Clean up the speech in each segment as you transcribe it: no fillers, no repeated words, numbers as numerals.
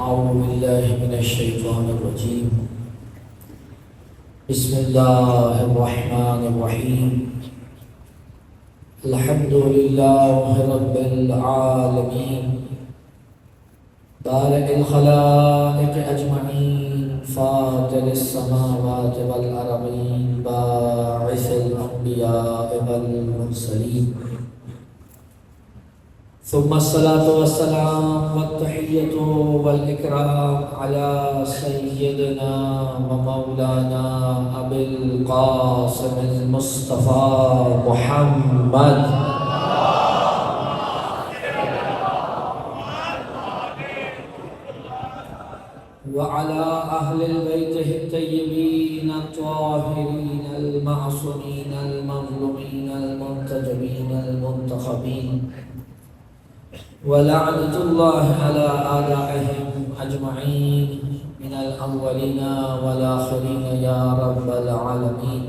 أعوذ بالله من الشيطان الرجيم. بسم الله الرحمن الرحيم. الحمد لله رب العالمين، بارئ الخلائق أجمعين، فاطر السماوات والأرضين، باعث الأنبياء والمرسلين، ثم الصلاة والسلام والتحية والإكرام على سيدنا ومولانا أبي القاسم المصطفى محمد وعلى أهل البيت الطيبين الطاهرين المعصومين المظلومين المنتجبين المنتخبين، ولعنة الله على أعدائهم أجمعين من الأولين والآخرين يا رب العالمين.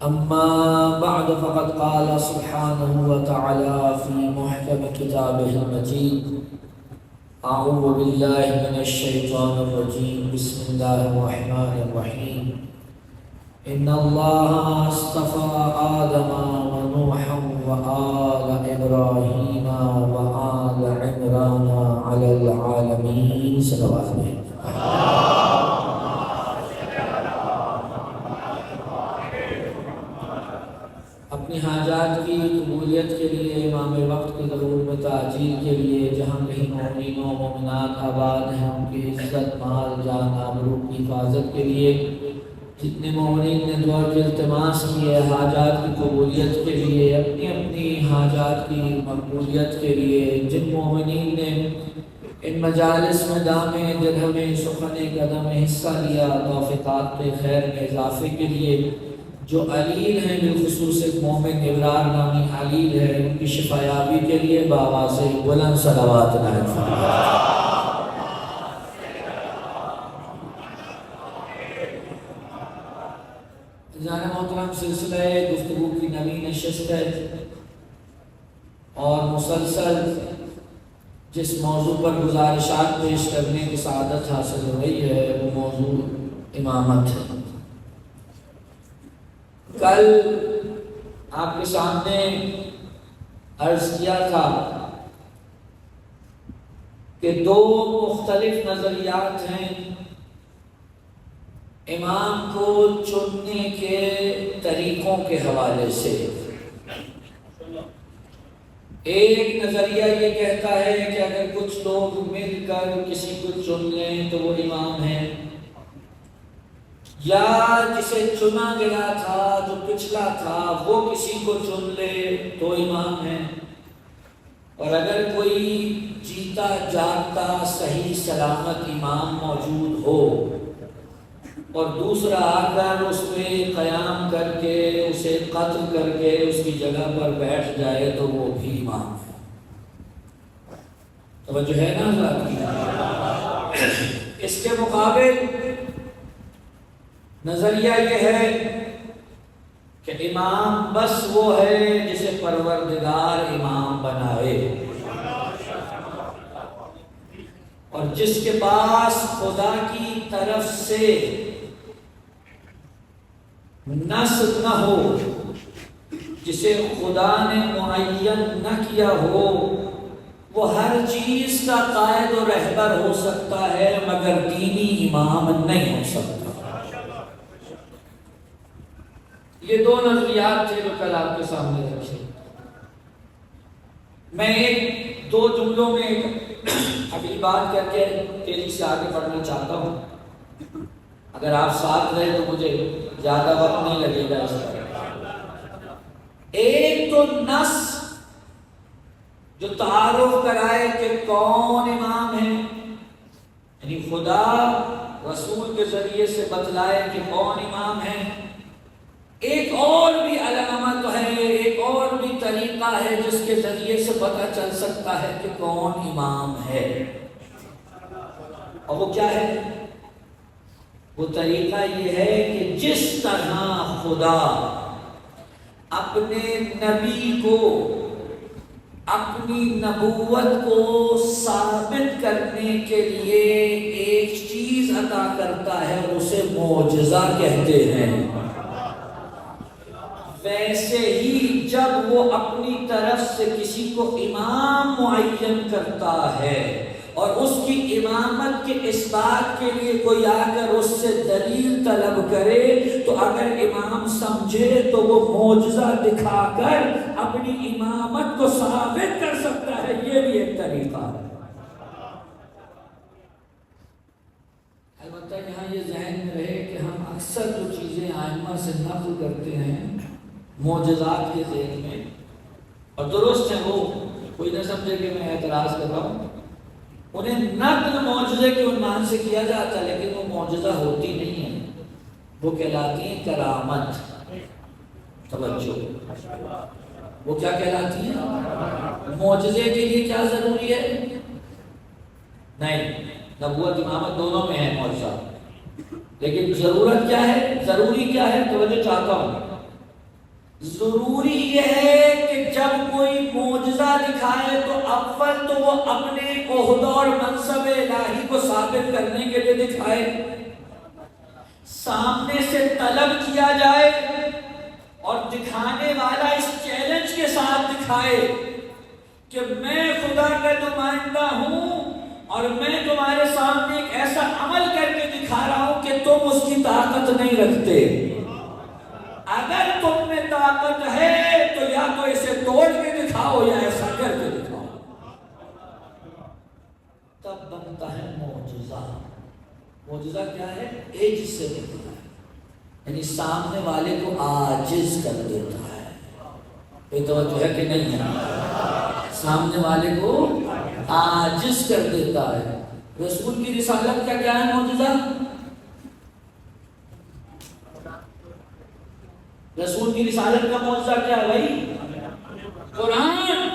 أما بعد، فقد قال سبحانه وتعالى في محكم كتابه المجيد: أعوذ بالله من الشيطان الرجيم، بسم الله الرحمن الرحيم. إن الله اصطفى آدم ونوحا وآل إبراهيم وآل عمران على العالمين. صلوات عليه. اپنی حاجات کی قبولیت کے لیے، امام وقت کے ظہور میں تعجیل کے لیے، جہاں کہیں مومنین و مومنات آباد ہیں ان کی عزت، مال، جان، آبرو کی حفاظت کے لیے جتنے مومنین نے دعا کے التماس کی ہے حاجات کی قبولیت کے لیے، اپنی اپنی حاجات کی مقبولیت کے لیے، جن مومنین نے ان مجالس میں دامِ درہم سخن قدم حصہ لیا توفیقات خیر میں اضافے کے لیے، جو علیل ہیں بالخصوص ایک مومن ابرار نامی علیل ہے، ان کی شفایابی کے لیے بآواز بلند صلوات نائب فرمائیں. جانے محترم، سلسلہ گفتگو کی نوی نشست ہے اور مسلسل جس موضوع پر گزارشات پیش کرنے کی سعادت حاصل ہو رہی ہے وہ موضوع امامت ہے. کل آپ کے سامنے عرض کیا تھا کہ دو مختلف نظریات ہیں امام کو چننے کے طریقوں کے حوالے سے. ایک نظریہ یہ کہتا ہے کہ اگر کچھ لوگ مل کر کسی کو چن لیں تو وہ امام ہے، یا جسے چنا گیا تھا جو پچھلا تھا وہ کسی کو چن لے تو امام ہے، اور اگر کوئی جیتا جاگتا صحیح سلامت امام موجود ہو اور دوسرا آ کر اس پہ قیام کر کے اسے قتل کر کے اس کی جگہ پر بیٹھ جائے تو وہ بھی امام ہے. توجہ ہے نا حضرات؟ اس کے مقابل نظریہ یہ ہے کہ امام بس وہ ہے جسے پروردگار امام بنائے، اور جس کے پاس خدا کی طرف سے نص نہ ہو، جسے خدا نے معین نہ کیا ہو، وہ ہر چیز کا قائد و رہبر ہو سکتا ہے مگر دینی امام نہیں ہو سکتا. یہ دو نظریات تھے جو کل آپ کے سامنے رکھے. میں ایک دو جملوں میں ابھی بات کر کے تیزی سے آگے بڑھنا چاہتا ہوں. اگر آپ ساتھ رہے تو مجھے زیادہ وقت نہیں لگے گا. اس طرح ایک تو نص جو تعارف کرائے کہ کون امام ہے، یعنی خدا رسول کے ذریعے سے بتلائے کہ کون امام ہے. ایک اور بھی علامت ہے، ایک اور بھی طریقہ ہے جس کے ذریعے سے پتہ چل سکتا ہے کہ کون امام ہے، اور وہ کیا ہے؟ وہ طریقہ یہ ہے کہ جس طرح خدا اپنے نبی کو اپنی نبوت کو ثابت کرنے کے لیے ایک چیز عطا کرتا ہے اور اسے معجزہ کہتے ہیں۔ ویسے ہی جب وہ اپنی طرف سے کسی کو امام معین کرتا ہے اور اس کی امامت کے اس بات کے لیے کوئی آ کر اس سے دلیل طلب کرے تو اگر امام سمجھے تو وہ معجزہ دکھا کر اپنی امامت کو ثابت کر سکتا ہے، یہ بھی ایک طریقہ ہے۔ البتہ یہاں یہ ذہن میں رہے کہ ہم اکثر جو چیزیں ائمہ سے نقل کرتے ہیں معجزات کے ذہن میں، اور درست ہے، وہ کوئی نہ سمجھے کہ میں اعتراض کر رہا ہوں، انہیں نقل معجزے کے عنوان سے کیا جاتا ہے لیکن وہ معجزہ ہوتی نہیں ہے، وہ کہلاتی ہیں کرامت۔ توجہ، وہ کیا کہلاتی ہیں؟ معجزے کے لیے کیا ضروری ہے؟ نہیں، نبوت امامت دونوں میں ہے معجزہ، لیکن ضرورت کیا ہے؟ ضروری کیا ہے؟ توجہ چاہتا ہوں، ضروری یہ ہے کہ جب کوئی معجزہ دکھائے تو اول تو وہ اپنے عہدہ اور منصب الہی کو ثابت کرنے کے لیے دکھائے، سامنے سے طلب کیا جائے اور دکھانے والا اس چیلنج کے ساتھ دکھائے کہ میں خدا کا نمائندہ ہوں اور میں تمہارے سامنے ایک ایسا عمل کر کے دکھا رہا ہوں کہ تم اس کی طاقت نہیں رکھتے، اگر تم میں طاقت ہے تو یا تو اسے توڑ کے دکھاؤ یا ایسا کر کے دکھاؤ، تب بنتا ہے معجزہ۔ معجزہ کیا ہے؟ عجز سے بنتا ہے، یعنی سامنے والے کو عاجز کر دیتا ہے۔ یہ توجہ ہے کہ نہیں ہے؟ سامنے والے کو عاجز کر دیتا ہے۔ رسول کی رسالت کا کیا ہے معجزہ؟ رسول کی رسالت کا معجزہ کیا ہے بھائی؟ قرآن۔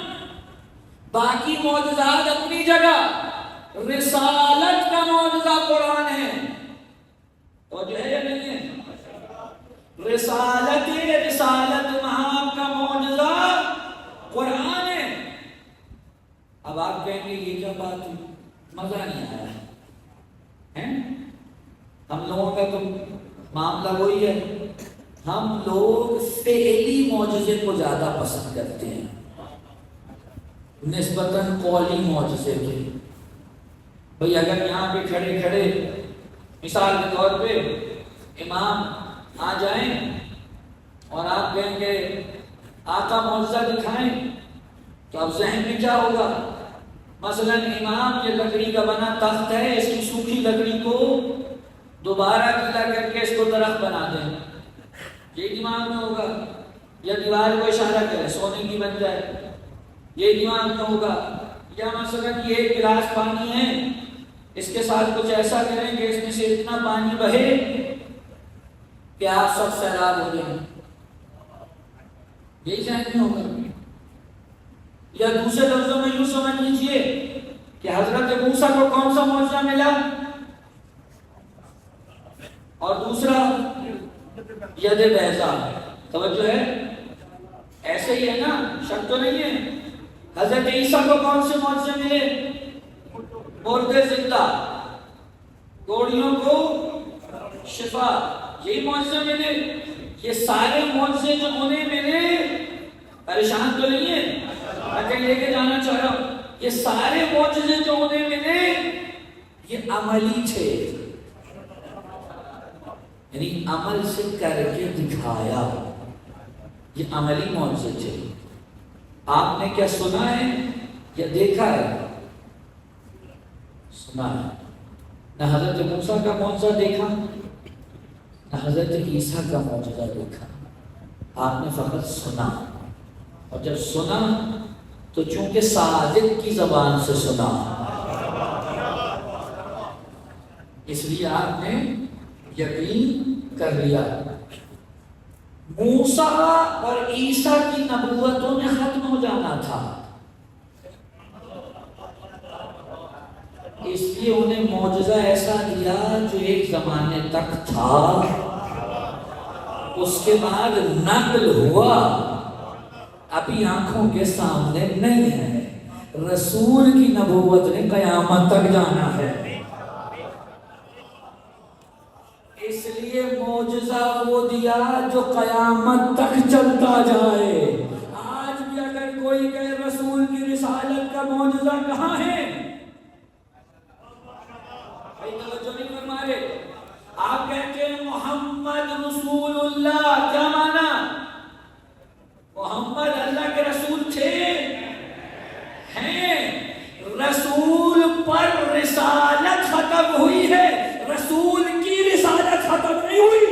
باقی معجزات اپنی جگہ، رسالت کا معجزہ قرآن ہے۔ تو جو ہے یا نہیں ہے؟ رسالت محمد کا معجزہ قرآن ہے۔ اب آپ کہیں گے یہ کیا بات ہے، مزہ نہیں آیا ہے؟ ہم لوگوں کا تو معاملہ وہی ہے، ہم لوگ فعلی معجزے کو زیادہ پسند کرتے ہیں نسبتاً قولی معجزے کے۔ بھئی اگر یہاں پہ کھڑے کھڑے مثال کے طور پہ امام آ جائیں اور آپ کہیں گے آقا معجزہ دکھائیں تو اب ذہن میں کیا ہوگا؟ مثلاً امام یہ لکڑی کا بنا تخت ہے، اس کی سوکھی لکڑی کو دوبارہ گیلا کر کے اس کو درخت بنا دیں، یہ دماغ میں ہوگا، یا دیوار کو اشارہ کرے سونے کی بن جائے، یہ دماغ میں ہوگا، یا مثلا کہ ایک گلاس پانی ہے اس کے ساتھ کچھ ایسا کریں کہ اس میں سے اتنا پانی بہے کہ آپ سب سیراب ہو جائیں، یہی ذہن میں ہوگا۔ یا دوسرے لفظوں میں یوں سمجھ لیجیے کہ حضرت موسیٰ کو کون سا معجزہ ملا اور دوسرا ید بیضا۔ توجہ ہے، ایسے ہی ہے نا، شک تو نہیں ہے۔ حضرت عیسیٰ کو کون سے معجزے ملے؟ مردے زندہ، کوڑیوں کو شفا، یہی معجزے ملے۔ یہ سارے معجزے جو انہیں ملے، پریشان تو نہیں ہے، میں کہیں لے کے جانا چاہ رہا ہوں، یہ سارے معجزے جو انہیں ملے یہ عملی تھے، یعنی عمل سے کر کے دکھایا، یہ عملی معجزے تھے۔ آپ نے کیا سنا ہے یا دیکھا ہے؟ سنا ہے۔ نہ حضرت موسیٰ کا معجزہ دیکھا نہ حضرت عیسیٰ کا معجزہ دیکھا، آپ نے فقط سنا، اور جب سنا تو چونکہ صادق کی زبان سے سنا اس لیے آپ نے یقین کر لیا۔ موسیٰ اور عیسیٰ کی نبوتوں نے ختم ہو جانا تھا، اس لیے انہیں معجزہ ایسا دیا جو ایک زمانے تک تھا، اس کے بعد نقل ہوا ابھی آنکھوں کے سامنے نہیں ہے، رسول کی نبوت نے قیامت تک جانا ہے۔ اس لیے معجزہ وہ دیا جو قیامت تک چلتا جائے۔ آج بھی اگر کوئی کہے رسول کی رسالت کا معجزہ کہاں ہے، توجہ نہیں فرما رہے۔ آپ کہتے ہیں محمد رسول اللہ، کیا مانا؟ محمد اللہ کے رسول تھے، ہیں، رسول پر رسالت ختم ہوئی ہے، رسول کی رسالت ختم نہیں ہوئی۔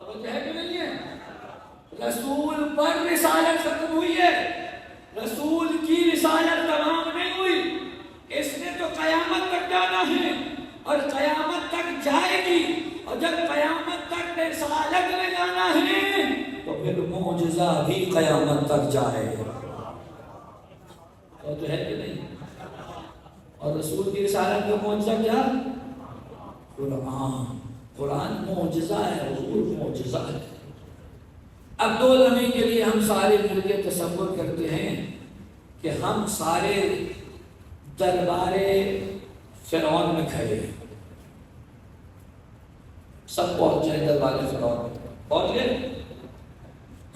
توجہ ہے کہ نہیں ہے؟ رسول پر رسالت ختم ہوئی ہے، رسول کی رسالت تمام نہیں ہوئی۔ اس نے تو قیامت تک جانا ہے اور قیامت تک جائے گی، اور جب قیامت تک رسالت میں جانا ہے تو پھر معجزہ بھی قیامت تک جائے گا۔ تو ہے کہ نہیں؟ اور رسول کی رسالت کا معجزہ کیا؟ قرآن۔ قرآن معجزہ ہے، رسول معجزہ ہے۔ اب 2 لمحے کے لیے ہم سارے مل کے تصور کرتے ہیں کہ ہم سارے دربار فرعون میں کھڑے ہیں، سب پہنچ جائے دربار فرعون، پہنچ گئے،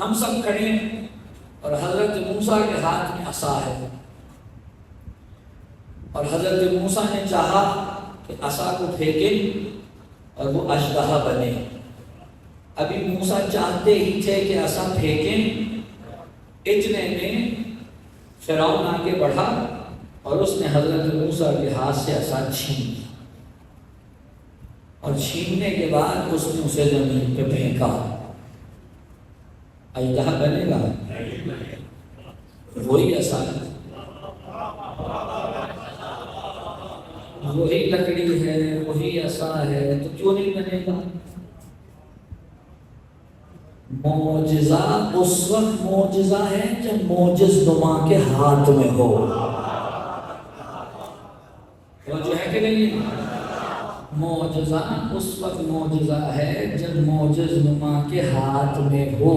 ہم سب کھڑے ہیں اور حضرت موسیٰ کے ہاتھ میں عصا ہے، اور حضرت موسیٰ نے چاہا کہ عصا کو پھینکے اور وہ اژدہا بنے۔ ابھی موسیٰ چاہتے ہی تھے کہ عصا پھینکیں، اتنے میں فرعون آگے بڑھا اور اس نے حضرت موسیٰ کے ہاتھ سے عصا چھین لی، اور چھیننے کے بعد اس نے اسے زمین پہ پھینکا۔ اژدہا بنے گا؟ وہی عصا ہے، وہی لکڑی ہے، وہی عصا ہے، تو کیوں نہیں بنے گا؟ معجزہ اس وقت معجزہ ہے جب معجز نما کے ہاتھ میں ہو۔ جو ہے کہ نہیں؟ معجزہ اس وقت معجزہ ہے جب معجز نما کے ہاتھ میں ہو۔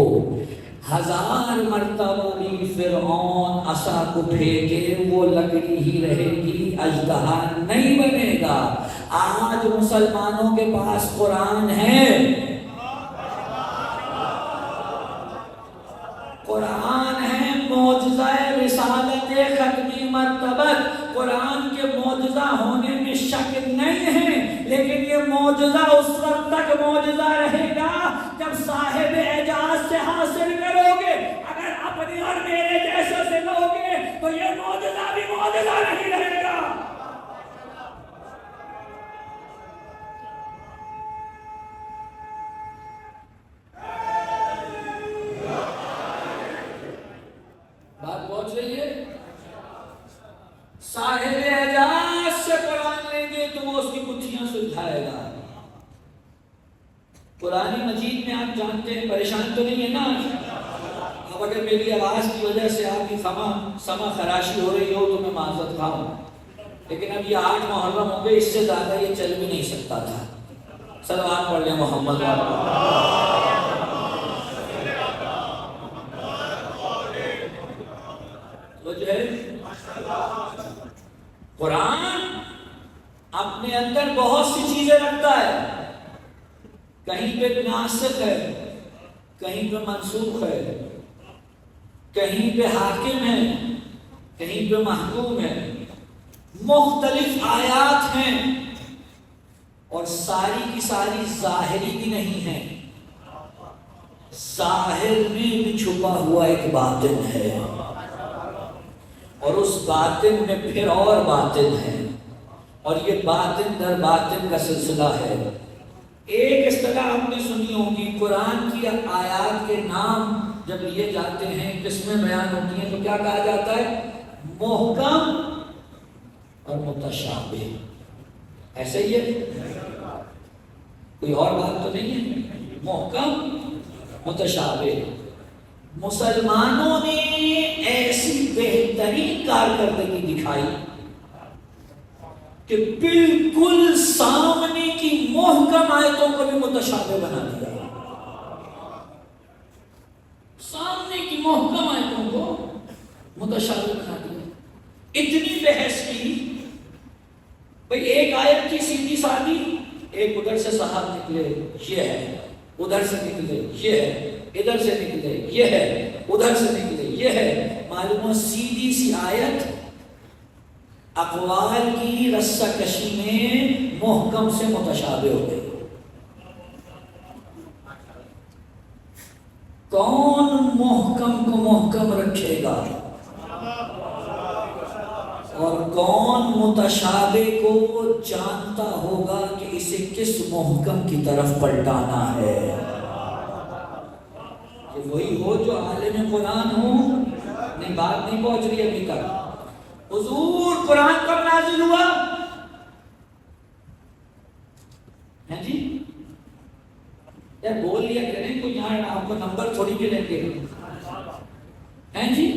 1000 مرتبہ بھی فرعون عصا کو پھینکے وہ لکڑی ہی رہے گی، اژدہا نہیں بنے گا۔ آج مسلمانوں کے پاس قرآن ہے، قرآن ہے، معجزہ رسالت ختمی مرتبت۔ قرآن کے معجزہ ہونے میں شک نہیں ہے، لیکن یہ معجزہ اس وقت تک معجزہ رہے گا جب صاحب اعجاز سے حاصل کرو گے۔ اگر اپنے اور میرے جیسے سے لو گے تو یہ معجزہ بھی معجزہ نہیں رہے گا۔ بات پہنچ رہی ہے؟ صاحب اعجاز سے قرآن لیں گے تو وہ اس کی گتھیاں سلجھائے گا۔ قرآن مجید میں آپ جانتے ہیں، پریشان تو نہیں ہے نا؟ اب اگر میری آواز کی وجہ سے آپ کی سما خراشی ہو رہی ہو تو میں معذرت خواہ ہوں، لیکن اب یہ 8 محرم ہو گئے، اس سے زیادہ یہ چل بھی نہیں سکتا تھا۔ صلوات پڑھ لیں محمد قرآن اپنے اندر بہت سی چیزیں رکھتا ہے، کہیں پہ ناسخ ہے، کہیں پہ منسوخ ہے، کہیں پہ حاکم ہے، کہیں پہ محکوم ہے، مختلف آیات ہیں، اور ساری کی ساری ظاہری بھی نہیں ہے، ظاہر میں بھی چھپا ہوا ایک باطن ہے، اور اس باطن میں پھر اور باطن ہے، اور یہ باطن در باطن کا سلسلہ ہے۔ ایک اصطلاح آپ نے سنی ہوگی، قرآن کی آیات کے نام جب لیے جاتے ہیں، قسمیں بیان ہوتی ہیں، تو کیا کہا جاتا ہے؟ محکم اور متشابہ۔ ایسے ہی ہے، کوئی اور بات تو نہیں ہے؟ محکم متشابہ۔ مسلمانوں نے ایسی بہترین کارکردگی دکھائی کہ بالکل سامنے کی محکم آیتوں کو بھی متشابہ بنا دیا۔ متشابہ بنا دیا. اتنی بحث کی بھئی ایک آیت کی سیدھی سادھی، ایک ادھر سے صاحب نکلے یہ ہے، ادھر سے نکلے یہ ہے، ادھر سے نکلے یہ ہے، ادھر سے نکلے یہ ہے. معلوم سیدھی سی آیت اقوال کی رسہ کشی میں محکم سے متشابہ ہو گئی. کون محکم کو محکم رکھے گا اور کون متشابہ کو جانتا ہوگا کہ اسے کس محکم کی طرف پلٹانا ہے؟ کہ وہی ہو جو عالم قرآن ہو. نہیں، بات نہیں پہنچ رہی ابھی تک. حضور قرآن کب نازل ہوا ہے جی؟ یار بول لیا کریں، کوئی یہاں آپ کو نمبر تھوڑی ملیں گے ہیں جی.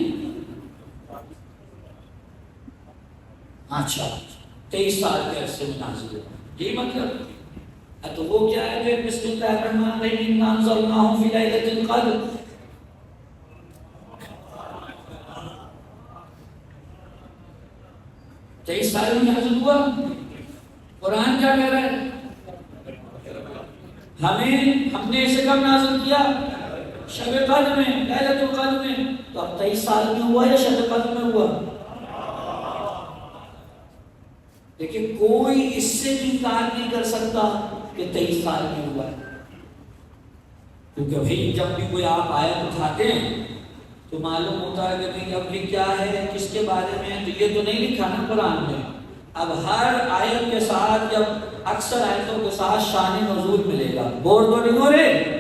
اچھا 23 سال کے عرصے میں نازل ہوا، یہ مطلب تو وہ کیا ہے پھر؟ بسم اللہ الرحمن الرحیم، انا انزلناہ فی لیلۃ القدر. تیئیس سال میں نازل ہوا. قرآن کیا کہہ رہا ہے؟ ہم نے اسے کب نازل کیا؟ شب قدر میں، لیلۃ القدر میں. تو اب 23 سال میں ہوا یا شب قدر میں ہوا؟ لیکن کوئی اس سے بھی انکار نہیں کر سکتا کہ 23 سال میں ہوا ہے. کیونکہ بھائی جب بھی کوئی آپ آیت اٹھاتے ہیں تو معلوم ہوتا ہے کہ بھائی اب یہ کیا ہے، کس کے بارے میں ہے. تو یہ تو نہیں لکھا نا قرآن میں. اب ہر آیت کے ساتھ، جب اکثر آیتوں کے ساتھ شان نزول ملے گا. بور تو نہیں ہو رہے؟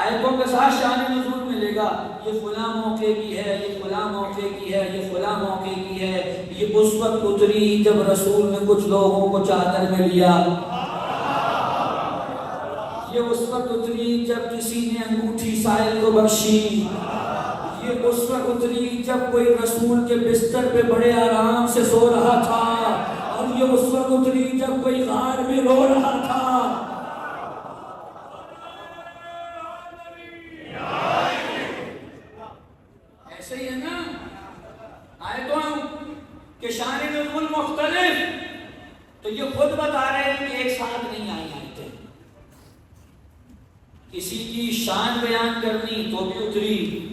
آیتوں کے ساتھ شان نزول ملے گا. یہ فلاں موقع کی ہے، یہ فلاں موقع کی ہے، یہ فلاں موقع کی ہے. یہ اس وقت اتری جب رسول نے کچھ لوگوں کو چادر میں لیا. یہ اس وقت اتری جب کسی نے انگوٹھی سائل کو بخشی. یہ اس وقت اتری جب کوئی رسول کے بستر پہ بڑے آرام سے سو رہا تھا. اور یہ اس وقت اتری جب کوئی غار میں رو رہا تھا. ایسے ہی ہے نا آیتوں کہ شان نزول مختلف. تو یہ خود بتا رہے ہیں کہ ایک ساتھ نہیں آئی آیتیں. کسی کی شان بیان کرنی تو بھی اتری،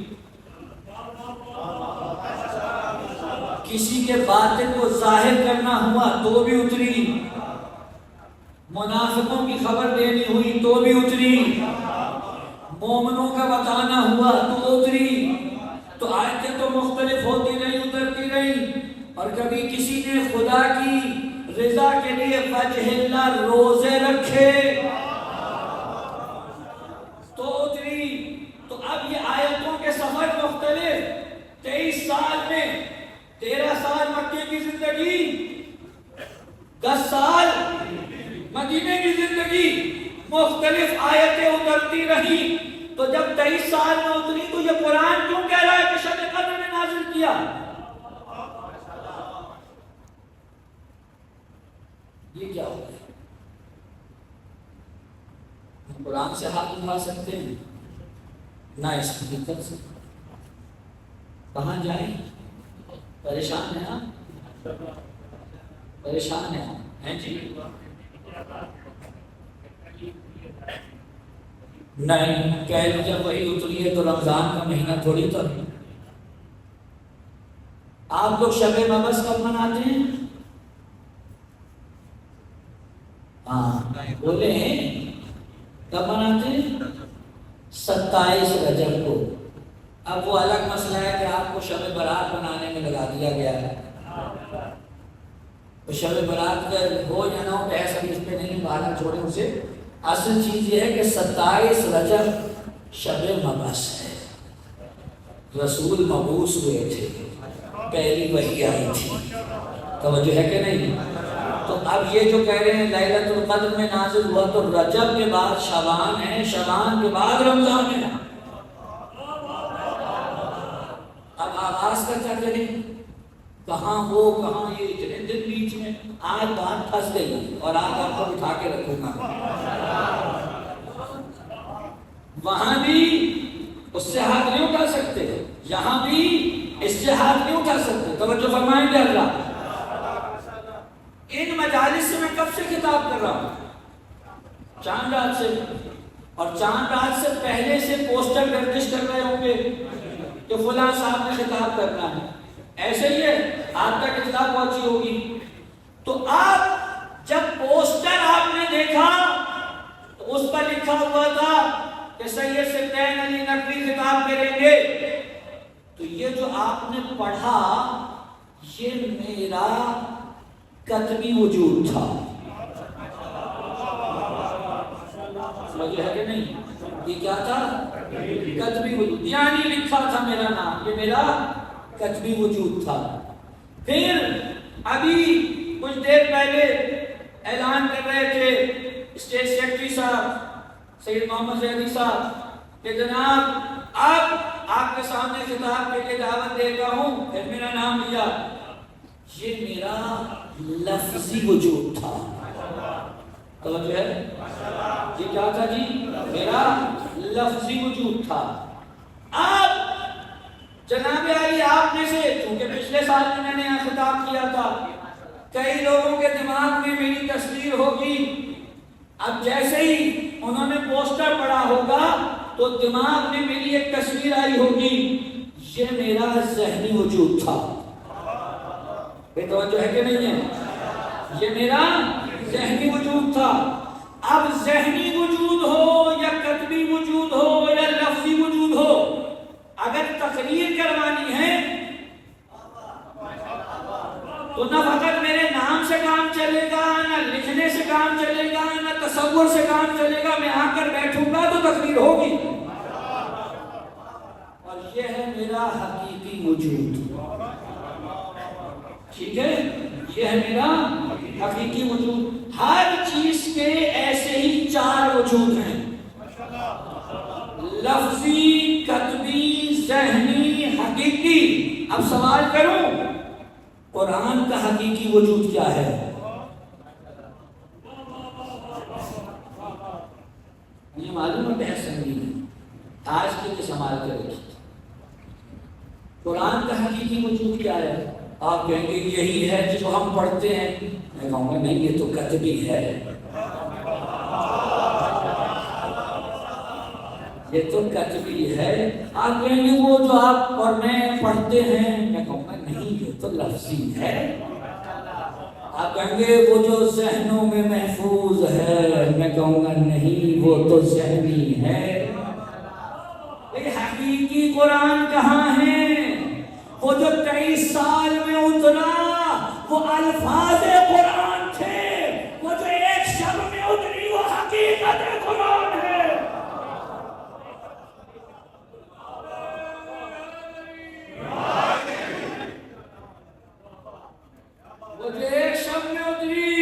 کسی کے باطن کو ظاہر کرنا ہوا تو بھی اتری، منافقوں کی خبر دینی ہوئی تو بھی اتری، مومنوں کا بتانا ہوا تو اتری. تو آیتیں تو مختلف ہوتی رہی، اترتی رہی. اور کبھی کسی نے خدا کی رضا کے لیے وجہ اللہ روزے رکھے تو اتری. تو اب یہ آیتوں کے سفر مختلف. 23 سال میں 13 سال مکے کی زندگی، 10 سال مدینے کی زندگی، مختلف آیتیں اترتی رہی. تو جب 23 سال میں اتری تو یہ قرآن کیوں کہہ رہا ہے کہ شب قدر میں نازل کیا؟ یہ کیا ہوتا ہے؟ ہم قرآن سے ہاتھ اٹھا سکتے ہیں نہ اس حقیقت سے. کہاں جائیں؟ پریشان ہیں آپ؟ پریشان ہیں جی؟ نہیں، کہہ جب وہی اتری ہے تو رمضان کا مہینہ تھوڑی تو. آپ لوگ شب مبعث کب مناتے ہیں؟ ہاں بولے ہیں کب مناتے ہیں؟ 27 رجب کو. اب وہ الگ مسئلہ ہے کہ آپ کو شب برات بنانے میں لگا دیا گیا ہے. تو شب برات کا ہو یا نہ ہو بحث ابھی اس پہ نہیں، باہر چھوڑے اسے. اصل چیز یہ ہے کہ 27 رجب شب مبعث ہے. رسول مبعوث ہوئے تھے، پہلی وحی آئی تھی. توجہ ہے کہ نہیں؟ تو اب یہ جو کہہ رہے ہیں لیلۃ القدر میں نازل ہوا تو رجب کے بعد شعبان ہے، شعبان کے بعد رمضان ہے. اب آغاز کا کیا کریں؟ کہاں وہ کہاں یہ اتنے دن بیچ میں. آج بات پھنس گئی اور آج آپ کو اٹھا کے رکھوں گا. وہاں بھی اس سے ہاتھ نہیں اٹھا سکتے. یہاں بھی اس سے ہاتھ نہیں اٹھا سکتے. توجہ فرمائیں گے اللہ. ان مجالس سے میں کب سے خطاب کر رہا ہوں؟ چاند رات سے. اور چاند رات سے پہلے سے پوسٹر گردش کر رہے ہوں گے کہ فلاں صاحب نے خطاب کرنا ہے. ایسے ہی ہے آپ تک خطاب پہنچی ہوگی. تو آپ جب پوسٹر آپ نے دیکھا تو اس پر لکھا ہوا تھا کہ سید سبطین علی نقوی خطاب کریں گے. تو یہ جو آپ نے پڑھا یہ میرا کتبی وجود تھا. سمجھے ہے کہ نہیں؟ یہ کیا تھا؟ کتبی وجود. یعنی لکھا تھا میرا نام، یہ میرا کتبی وجود تھا. پھر ابھی کچھ دیر پہلے اعلان کر رہے تھے اسٹیٹ سیکرٹری صاحب سید محمد زیدی صاحب کہ جناب اب آپ کے سامنے خطاب کے لیے دعوت دیتا ہوں. پھر میرا نام لیا. یہ میرا لفظی وجود تھا. توجہ ہے؟ یہ کیا تھا جی؟ میرا لفظی وجود تھا. اب جناب علی آپ میں سے، چونکہ پچھلے سال میں نے یہاں خطاب کیا تھا، کئی لوگوں کے دماغ میں میری تصویر ہوگی. اب جیسے ہی انہوں نے پوسٹر پڑھا ہوگا تو دماغ میں میری ایک تصویر آئی ہوگی. یہ میرا ذہنی وجود تھا. توجہ ہے کہ نہیں ہے؟ یہ میرا ذہنی وجود تھا. اب ذہنی وجود ہو یا کتبی وجود ہو یا لفظی وجود ہو، اگر تقریر کروانی ہے تو نہ فقط میرے نام سے کام چلے گا، نہ لکھنے سے کام چلے گا، نہ تصور سے کام چلے گا. میں آ کر بیٹھوں گا تو تقریر ہوگی. اور یہ ہے میرا حقیقی وجود. ٹھیک ہے؟ یہ ہے میرا حقیقی وجود. ہر چیز کے ایسے ہی 4 وجود ہیں: لفظی، کتبی، ذہنی، حقیقی. اب سوال کروں، قرآن کا حقیقی وجود کیا ہے؟ یہ معلوم ہے بحث سنگین ہے، آج کے لیے سنبھال کے رکھیے. قرآن کا حقیقی وجود کیا ہے؟ آپ کہیں گے یہی ہے جس کو ہم پڑھتے ہیں. میں کہوں گا نہیں، یہ تو کتبی ہے. یہ تو کتبی ہے. آپ کہیں گے وہ جو آپ اور میں پڑھتے ہیں. میں کہوں گا نہیں، یہ تو لفظی ہے. آپ کہیں گے وہ جو ذہنوں میں محفوظ ہے. میں کہوں گا نہیں، وہ تو ذہنی ہے. لیکن حقیقی قرآن کہاں ہے؟ وہ جو 23 سال میں اترا وہ الفاظ قرآن تھے. وہ جو ایک شب میں اتری وہ حقیقت قرآن ہے. وہ جو ایک شب میں اتری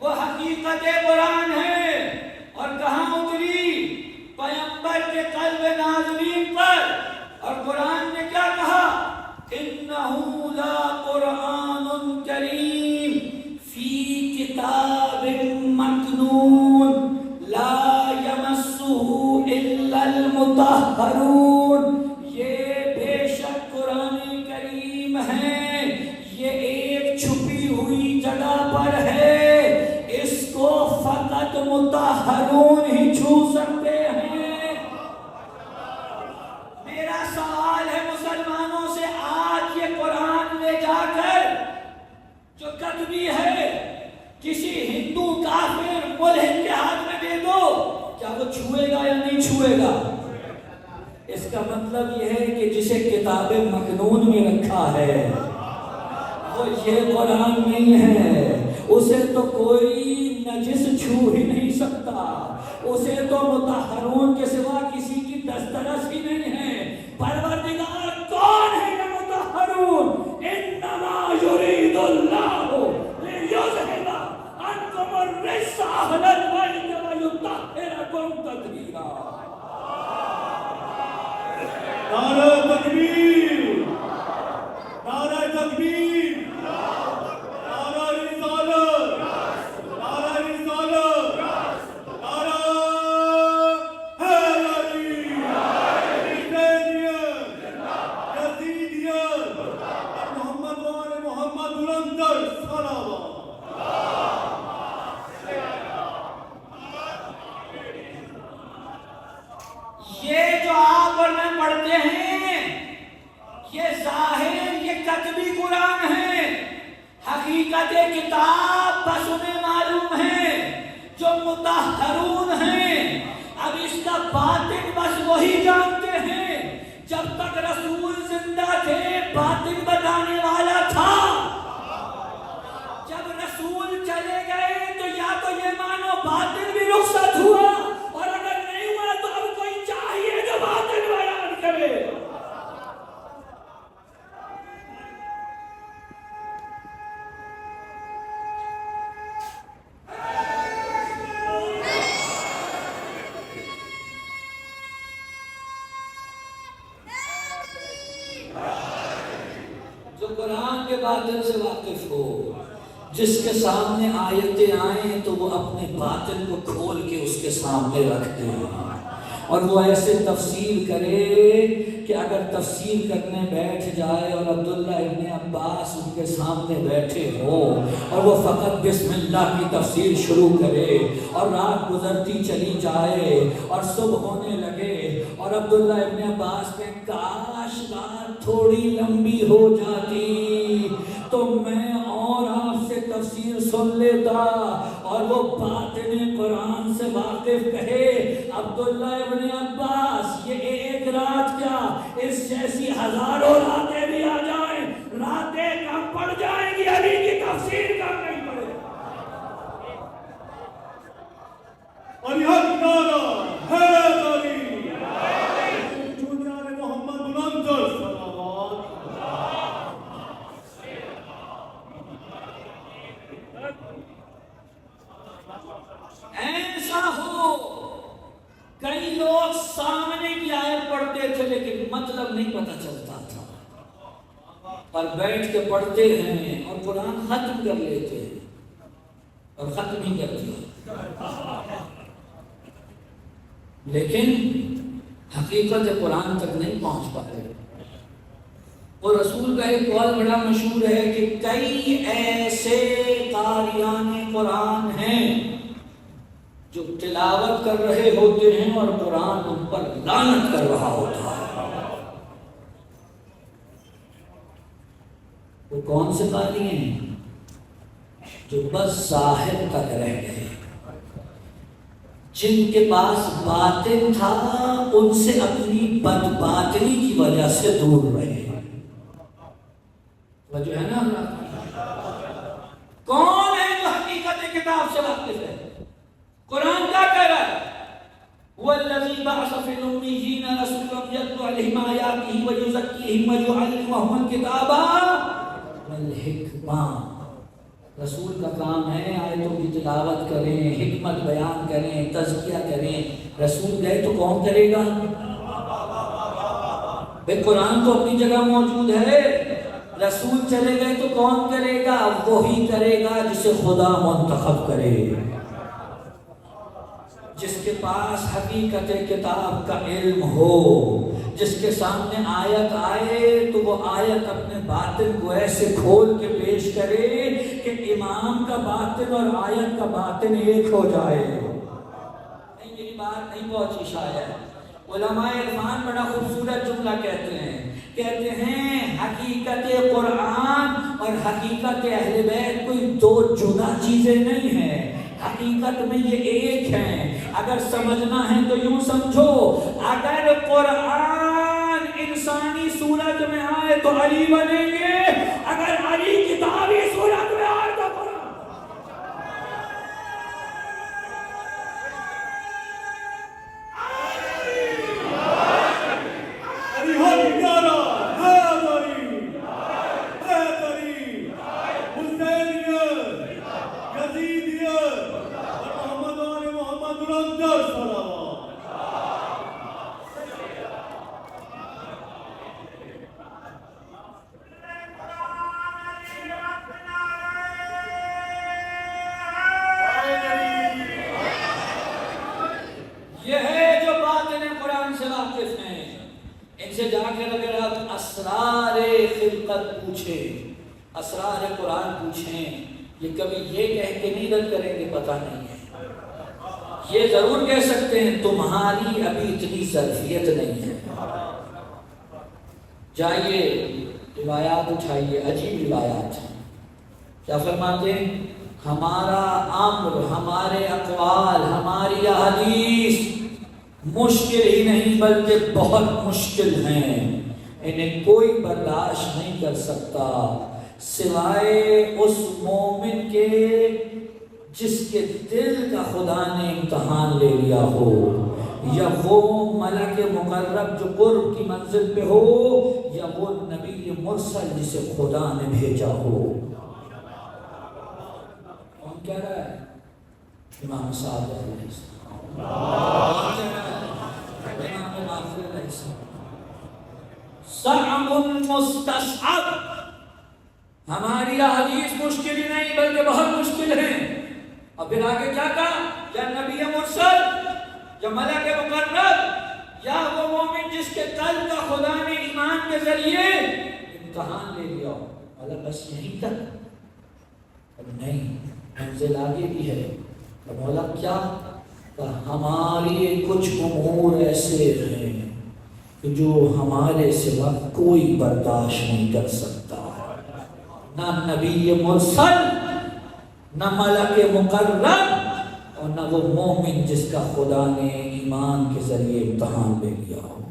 وہ حقیقت قرآن ہے. اور کہاں اتری؟ پیغمبر کے قلب نازنین پر. اور قرآن نے کیا کہا؟ إِنَّهُ لَقُرْآنٌ كَرِيمٌ فِي كِتَابٍ مَّكْنُونٍ لَا يَمَسُّهُ إِلَّا الْمُطَهَّرُونَ. یہ بے شک قرآن کریم ہے، یہ ایک چھپی ہوئی جگہ پر ہے. اس کو فقط مطہرون ہی چھو سکتے ہیں. میرا سوال ہے مسلمانوں سے، آج یہ قرآن لے جا کر جو کتبی ہے کسی ہندو کافر ملحد کے ہاتھ میں دے دو، کیا وہ چھوئے گا یا نہیں چھوئے گا؟ اس کا مطلب یہ ہے کہ جسے کتاب مکنون میں رکھا ہے وہ یہ قرآن نہیں ہے. اسے تو کوئی نجس چھو ہی نہیں سکتا. اسے تو مطہرون کے سوا کسی کی دسترس ہی نہیں ہے. پروردگار کون ہے یہ مطہرون؟ انما یرید اللہ لیذھب عنکم الرجس اہل البیت ویطہرکم تطہیرا. نعرہ تکبیر، نعرہ تکبیر، نعرہ رسالت، نعرہ رسالت، نعرہ حیدری. بلندر صلوات. یہ جو آپ اور میں پڑھتے ہیں یہ ظاہر یہ کتبی قرآن ہے. حقیقت کتاب بس انہیں معلوم ہے جو مطہرون ہیں. اب اس کا باطن بس وہی جانتے ہیں. جب تک رسول زندہ تھے باطن بتانے والا تھا. جب رسول چلے گئے تو یا تو یہ مانو باطن بھی رخصت ہوا اور اگر نہیں ہوا تو اب کوئی چاہیے جو باطن بیان کرے. جو قرآن کے باطن سے واقف ہو, جس کے سامنے آیتیں آئیں تو وہ اپنے باطن کو کھول کے اس کے سامنے رکھ دے اور وہ ایسے تفسیر کرے کہ اگر تفسیر کرنے بیٹھ جائے اور عبداللہ ابن عباس ان کے سامنے بیٹھے ہو اور وہ فقط بسم اللہ کی تفسیر شروع کرے اور رات گزرتی چلی جائے اور صبح ہونے لگے اور عبداللہ ابن عباس نے کاش رات تھوڑی لمبی ہو جاتی تو میں اور آپ سے تفسیر سن لیتا, اور وہ باطن قرآن سے واقف کہے عبداللہ ابن عباس یہ ایک رات کیا اس جیسی ہزاروں راتیں بھی آ جائیں, راتیں کم پڑ جائیں گی, علی کی تفسیر کم نہیں پڑے. اور یہ نعرہ حیدری جونیار محمد بلندر صلوات. ایسا ہو کئی لوگ سامنے کی آیت پڑھتے تھے لیکن مطلب نہیں پتہ چلتا تھا اور بیٹھ کے پڑھتے ہیں اور قرآن ختم کر لیتے ہیں اور ختم ہی کر دیا لیکن حقیقت قرآن تک نہیں پہنچ پاتے. اور رسول کا ایک قول بڑا مشہور ہے کہ کئی ایسے قاریان قرآن ہیں جو تلاوت کر رہے ہوتے ہیں اور قرآن ان پر لعنت کر رہا ہوتا ہے. وہ کون سے قاری ہیں؟ جو بس ظاہر تک رہ گئے, جن کے پاس باطن تھا ان سے اپنی بد باطنی کی وجہ سے دور رہے. وہ جو ہے نا کون ہے جو حقیقت کتاب سے واقف ہے؟ قرآن کیا کہہ رہا ہے؟ وَالَّذِي بَعَثَ فِي الْأُمِّيِّينَ رَسُولًا يَتْلُو عَلَيْهِمْ آيَاتِهِ وَيُزَكِّيهِمْ وَيُعَلِّمُهُمُ الْكِتَابَ وَالْحِكْمَةَ. رسول کا کام ہے آیتوں کی تلاوت کریں, حکمت بیان کریں, تزکیہ کریں. رسول گئے تو کون کرے گا؟ بھئی قرآن تو اپنی جگہ موجود ہے, رسول چلے گئے تو کون کرے گا؟ وہی کرے گا جسے خدا منتخب کرے, جس کے پاس حقیقت کتاب کا علم ہو, جس کے سامنے آیت آئے تو وہ آیت اپنے باطن کو ایسے کھول کے پیش کرے کہ امام کا باطن اور آیت کا باطن ایک ہو جائے. نہیں میری بات نہیں پہنچی شاید. علماء عرفان بڑا خوبصورت جملہ کہتے ہیں حقیقت قرآن اور حقیقت اہل بیت کوئی دو جدا چیزیں نہیں ہیں, حقیقت میں یہ ایک ہیں. اگر سمجھنا ہے تو یوں سمجھو, اگر قرآن انسانی صورت میں آئے تو علی بنیں گے, اگر علی کتابی صورت میں آئے تو قرآن. اسرار قرآن پوچھیں، یہ کبھی یہ کہہ کے نہیں رد کریں گے پتہ نہیں ہے، یہ ضرور کہہ سکتے ہیں تمہاری ابھی اتنی ظرفیت نہیں ہے۔ جائیے روایات اٹھائیے، عجیب روایات ہیں۔ کیا فرماتے ہیں؟ ہمارا امر، ہمارے اقوال، ہماری احادیث مشکل ہی نہیں بلکہ بہت مشکل ہیں، انہیں کوئی برداشت نہیں کر سکتا سوائے اس مومن کے جس کے دل کا خدا نے امتحان لے لیا ہو، یا وہ ملک مقرب جو قرب کی منزل پہ ہو، یا وہ نبی مرسل جسے خدا نے بھیجا ہو۔ کون کہہ رہا ہے؟ امام صاحب علیہ السلام، امام ماخر علیہ السلام۔ صعب مستصعب، ہماری حدیث مشکل ہی نہیں بلکہ بہت مشکل ہے۔ اور پھر آگے کیا کہا؟ یا نبی مرسل، یا ملک مقرب، یا وہ مومن جس کے قلب کا خدا نے ایمان کے ذریعے امتحان لے لیا ہو۔ اللہ بس یہیں تک؟ نہیں، منزل آگے بھی ہے۔ مولا کیا؟ ہمارے کچھ امور ایسے ہیں کہ جو ہمارے سوا کوئی برداشت نہیں کر سکتا، نہ نبی مرسل، نہ ملک مقرب، اور نہ وہ مومن جس کا خدا نے ایمان کے ذریعے امتحان لے لیا ہو۔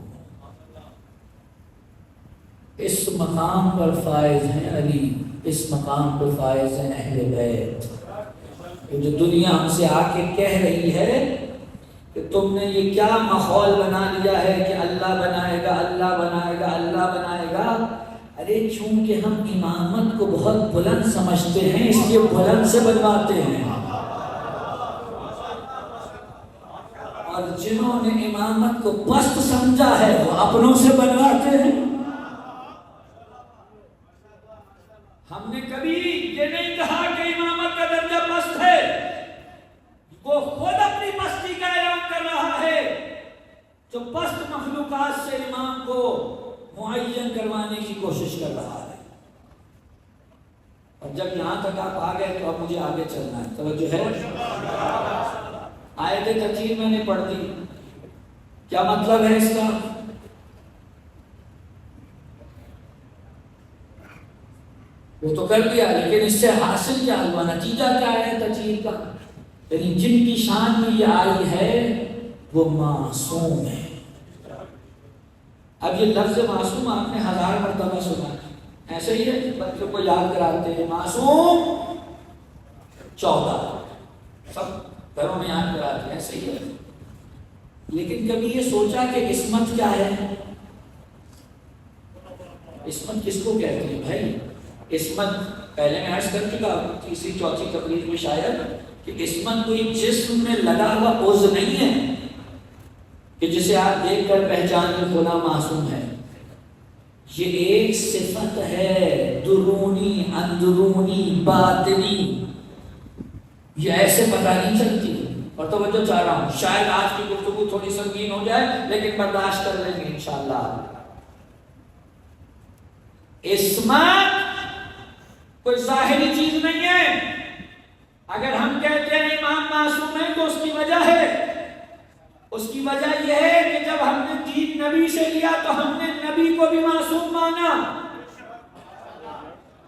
اس مقام پر فائز ہیں علی، اس مقام پر فائز ہیں اہل بیت۔ جو دنیا ہم سے آ کے کہہ رہی ہے کہ تم نے یہ کیا ماحول بنا لیا ہے کہ اللہ بنائے گا، اللہ بنائے گا، اللہ بنائے گا، ارے چونکہ ہم امامت کو بہت بلند سمجھتے ہیں اس لیے بلند سے بنواتے ہیں، اور جنہوں نے امامت کو پست سمجھا ہے وہ اپنوں سے بنواتے ہیں۔ ہم نے کبھی یہ نہیں کہا کہ امامت کا درجہ پست ہے، وہ خود اپنی پستی کا اعلان کر رہا ہے، جو پست مخلوقات سے امام کو معین کروانے کی کوشش کر رہا ہے۔ اور جب یہاں تک آپ آ گئے تو اب مجھے آگے چلنا ہے، توجہ ہے؟ آیت ترتیب میں نے پڑھ دی، کیا مطلب ہے اس کا؟ وہ تو کر دیا، لیکن اس سے حاصل کیا ہوا، نتیجہ کیا ہے تجدید کا؟ یعنی جن کی شان میں یہ آئی ہے وہ معصوم ہے۔ اب یہ لفظ معصوم آپ نے 1000 مرتبہ سنا ہے، ایسے ہی ہے بچوں کو یاد کراتے ہیں معصوم 14 سب گھروں میں یاد کراتے ہیں، ایسے ہی ہے، لیکن کبھی یہ سوچا کہ عصمت کیا ہے؟ عصمت کس کو کہتے ہیں بھائی؟ عصمت پہلے میں عرض کر چکا تیسری چوتھی تقریر میں شاید کہ عصمت کوئی جسم میں لگا ہوا عضو نہیں ہے کہ جسے آپ دیکھ کر پہچان میں فلاں معصوم ہے، یہ ایک صفت ہے درونی، اندرونی، باطنی، یہ ایسے پتہ نہیں چلتی۔ اور توجہ چاہ رہا ہوں، شاید آج کی گفتگو تھوڑی سنگین ہو جائے لیکن برداشت کر لیں گے انشاءاللہ۔ عصمت کوئی ظاہری چیز نہیں ہے۔ اگر ہم کہتے ہیں امام معصوم ہے تو اس کی وجہ ہے، اس کی وجہ یہ ہے کہ جب ہم نے دین نبی سے لیا تو ہم نے نبی کو بھی معصوم مانا،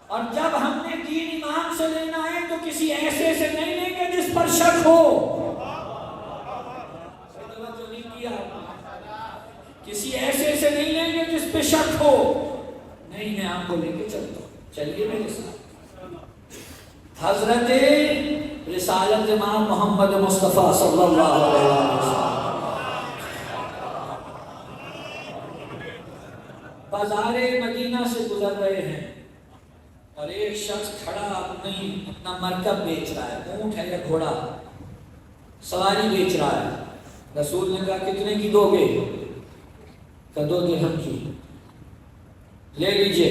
اور جب ہم نے دین امام سے لینا ہے تو کسی ایسے سے نہیں لیں گے جس پر شک ہو، کسی ایسے سے نہیں لیں گے جس پہ شک ہو۔ نہیں، میں آپ کو لے کے چلتا ہوں، چلیے میرے ساتھ۔ حضرت رسالت امام محمد مصطفیٰ صلی اللہ علیہ وسلم بازار مدینہ سے گزر رہے ہیں اور ایک شخص کھڑا اپنا مرکب بیچ رہا ہے، اونٹ ہے یا گھوڑا، سواری بیچ رہا ہے۔ رسول نے کہا کتنے کی دو گے؟ کہا 2 درہم کی۔ لے لیجئے،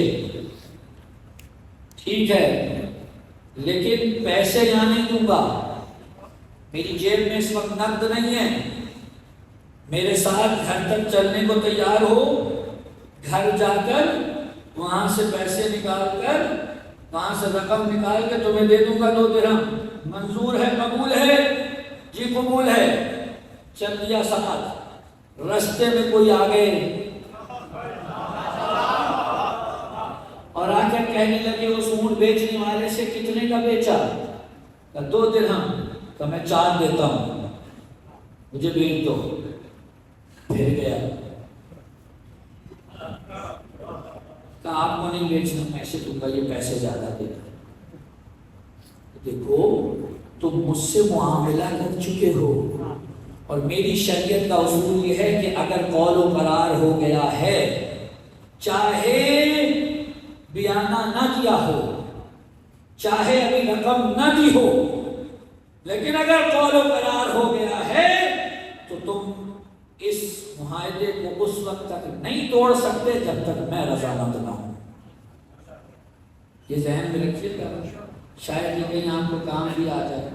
ٹھیک ہے لیکن پیسے یہاں نہیں دوں گا، میری جیب میں اس وقت نقد نہیں ہے، میرے ساتھ گھر تک چلنے کو تیار ہو، گھر جا کر وہاں سے پیسے نکال کر وہاں سے رقم نکال کے تمہیں دے دوں گا 2 درہم، منظور ہے، قبول ہے؟ جی قبول ہے۔ چل دیا ساتھ، رستے میں کوئی آ گئے اور آ کر کہنے لگے اس اونٹ بیچنے والے سے کتنے کا بیچا؟ 2 درہم۔ کہ میں 4 دیتا ہوں، مجھے بیچ دو۔ پھر گیا کہ آپ کو نہیں بیچنا، پیسے دوں گا، یہ پیسے زیادہ دینا۔ دیکھو تم مجھ سے معاملہ کر چکے ہو، اور میری شریعت کا اصول یہ ہے کہ اگر قول و قرار ہو گیا ہے، چاہے بیانہ نہ کیا ہو، چاہے ابھی رقم نہ دی ہو، لیکن اگر قول و قرار ہو گیا ہے تو تم اس معاہدے کو اس وقت تک نہیں توڑ سکتے جب تک میں رضامند نہ ہوں۔ یہ ذہن میں رکھیے گا، شاید یہ کہیں آپ کو کام بھی آ جائے۔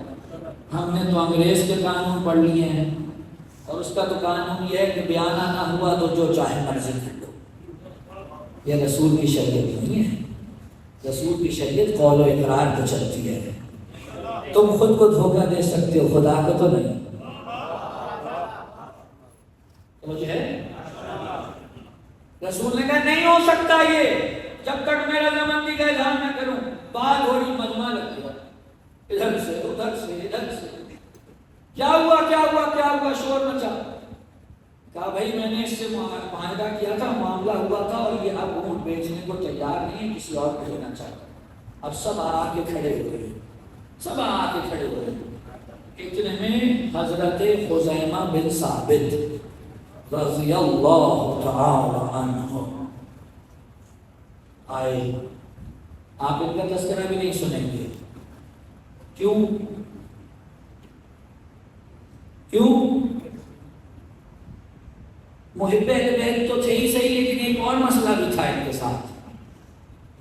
ہم نے تو انگریز کے قانون پڑھ لیے ہیں، اور اس کا تو قانون یہ ہے کہ بیانہ نہ ہوا تو جو چاہے مرضی کر لو۔ یہ رسول کی شریعت نہیں ہے۔ رسول کی شریعت قول و اقرار پہ چلتی ہے۔ تم خود کو دھوکہ دے سکتے ہو، خدا کو تو نہیں۔ مجھے رسول نے کہا نہیں ہو سکتا یہ جب تک میں رضامندی کا اظہار نہ کروں۔ بات ہو رہی، مجمع لگ گیا، ادھر سے ادھر سے ادھر سے، کیا ہوا کیا ہوا کیا ہوا، شور مچا۔ کہا بھائی میں نے اس سے معاہدہ کیا تھا، معاملہ ہوا تھا، اور یہ اب اونٹ بیچنے کو تیار نہیں ہے، کسی اور کو لینا چاہتا۔ اب سب آ کے کھڑے ہوئے، سب آ کے کھڑے ہوئے۔ اتنے میں حضرت خزیمہ بن ثابت رضی اللہ تعالی عنہ آئے۔ آپ ان کا تذکرہ بھی نہیں سنیں گے، کیوں؟ محب اہل بیت تو تھے ہی صحیح، لیکن ایک اور مسئلہ بھی تھا ان کے ساتھ۔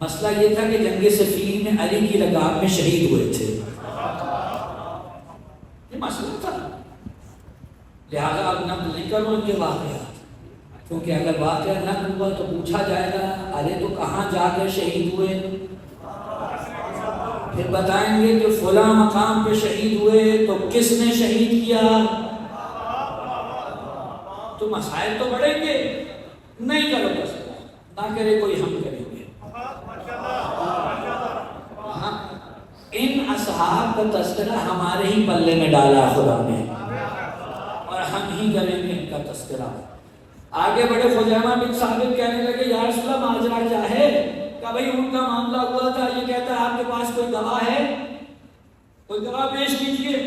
مسئلہ یہ تھا کہ جنگ صفین میں علی کی لگام میں شہید ہوئے تھے، یہ مسئلہ تھا۔ لہذا اب نقل نہیں کرو ان کے واقعات، کیونکہ اگر واقعہ نقل ہوا تو پوچھا جائے گا ارے تو کہاں جا کر شہید ہوئے، پھر بتائیں گے کہ فلاں مقام پہ شہید ہوئے تو کس نے شہید کیا، تو مسائل تو بڑھیں گے۔ نہیں کرو تذکرہ، نہ کرے کوئی، ہم کریں گے۔ ان اصحاب کا تذکرہ ہمارے ہی پلے میں ڈالا خدا نے، اور ہم ہی کریں گے ان کا تذکرہ۔ آگے بڑے خزیمہ بن ثابت کہنے لگے یا رسول اللہ ماجرا کیا ہے؟ کہ بھئی ان کا معاملہ ہوا تھا، یہ کہتا ہے آپ کے پاس کوئی گواہ ہے، کوئی گواہ پیش کیجئے،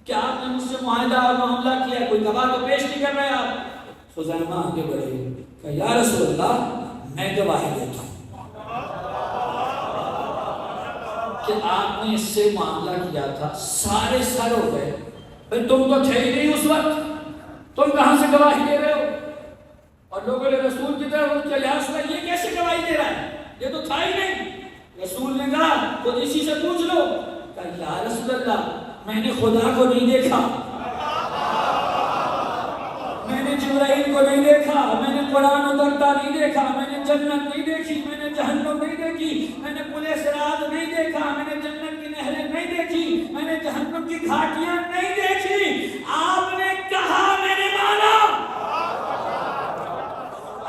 کیا آپ نے مجھ سے معاہدہ اور معاملہ کیا؟ کوئی گواہ تو پیش نہیں کر رہے آپ۔ خزیمہ آگے بڑھے کہ یا رسول اللہ میں گواہی دیتا ہوں کہ آپ نے اس سے معاملہ کیا تھا، سارے سر ہو گئے، بھئی تم تو تھے ہی نہیں اس وقت، تم کہاں سے گواہی دے رہے ہو؟ اور لوگوں نے رسول کی طرف کیا یا رسول اللہ یہ کیسے گواہی دے رہا ہے، یہ تو تھا ہی نہیں۔ رسول نے کہا خود اسی سے پوچھ لو۔ کہا یا رسول اللہ میں نے خدا کو نہیں دیکھا، میں نے جبرائیل کو نہیں دیکھا، میں نے قرآن اترتا نہیں دیکھا، میں نے جنت نہیں دیکھی، میں نے جہنم نہیں دیکھی، میں نے پل صراط نہیں دیکھا، میں نے جنت کی نہریں نہیں دیکھی، میں نے جہنم کی گھاٹیاں نہیں دیکھی، آپ نے کہا میں نے مانا۔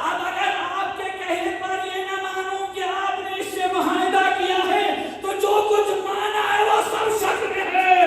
اب اگر آپ کے کہنے پر یہ نہ مانوں کہ آپ نے اس سے معاہدہ کیا ہے تو جو کچھ مانا ہے وہ سب شک میں ہے۔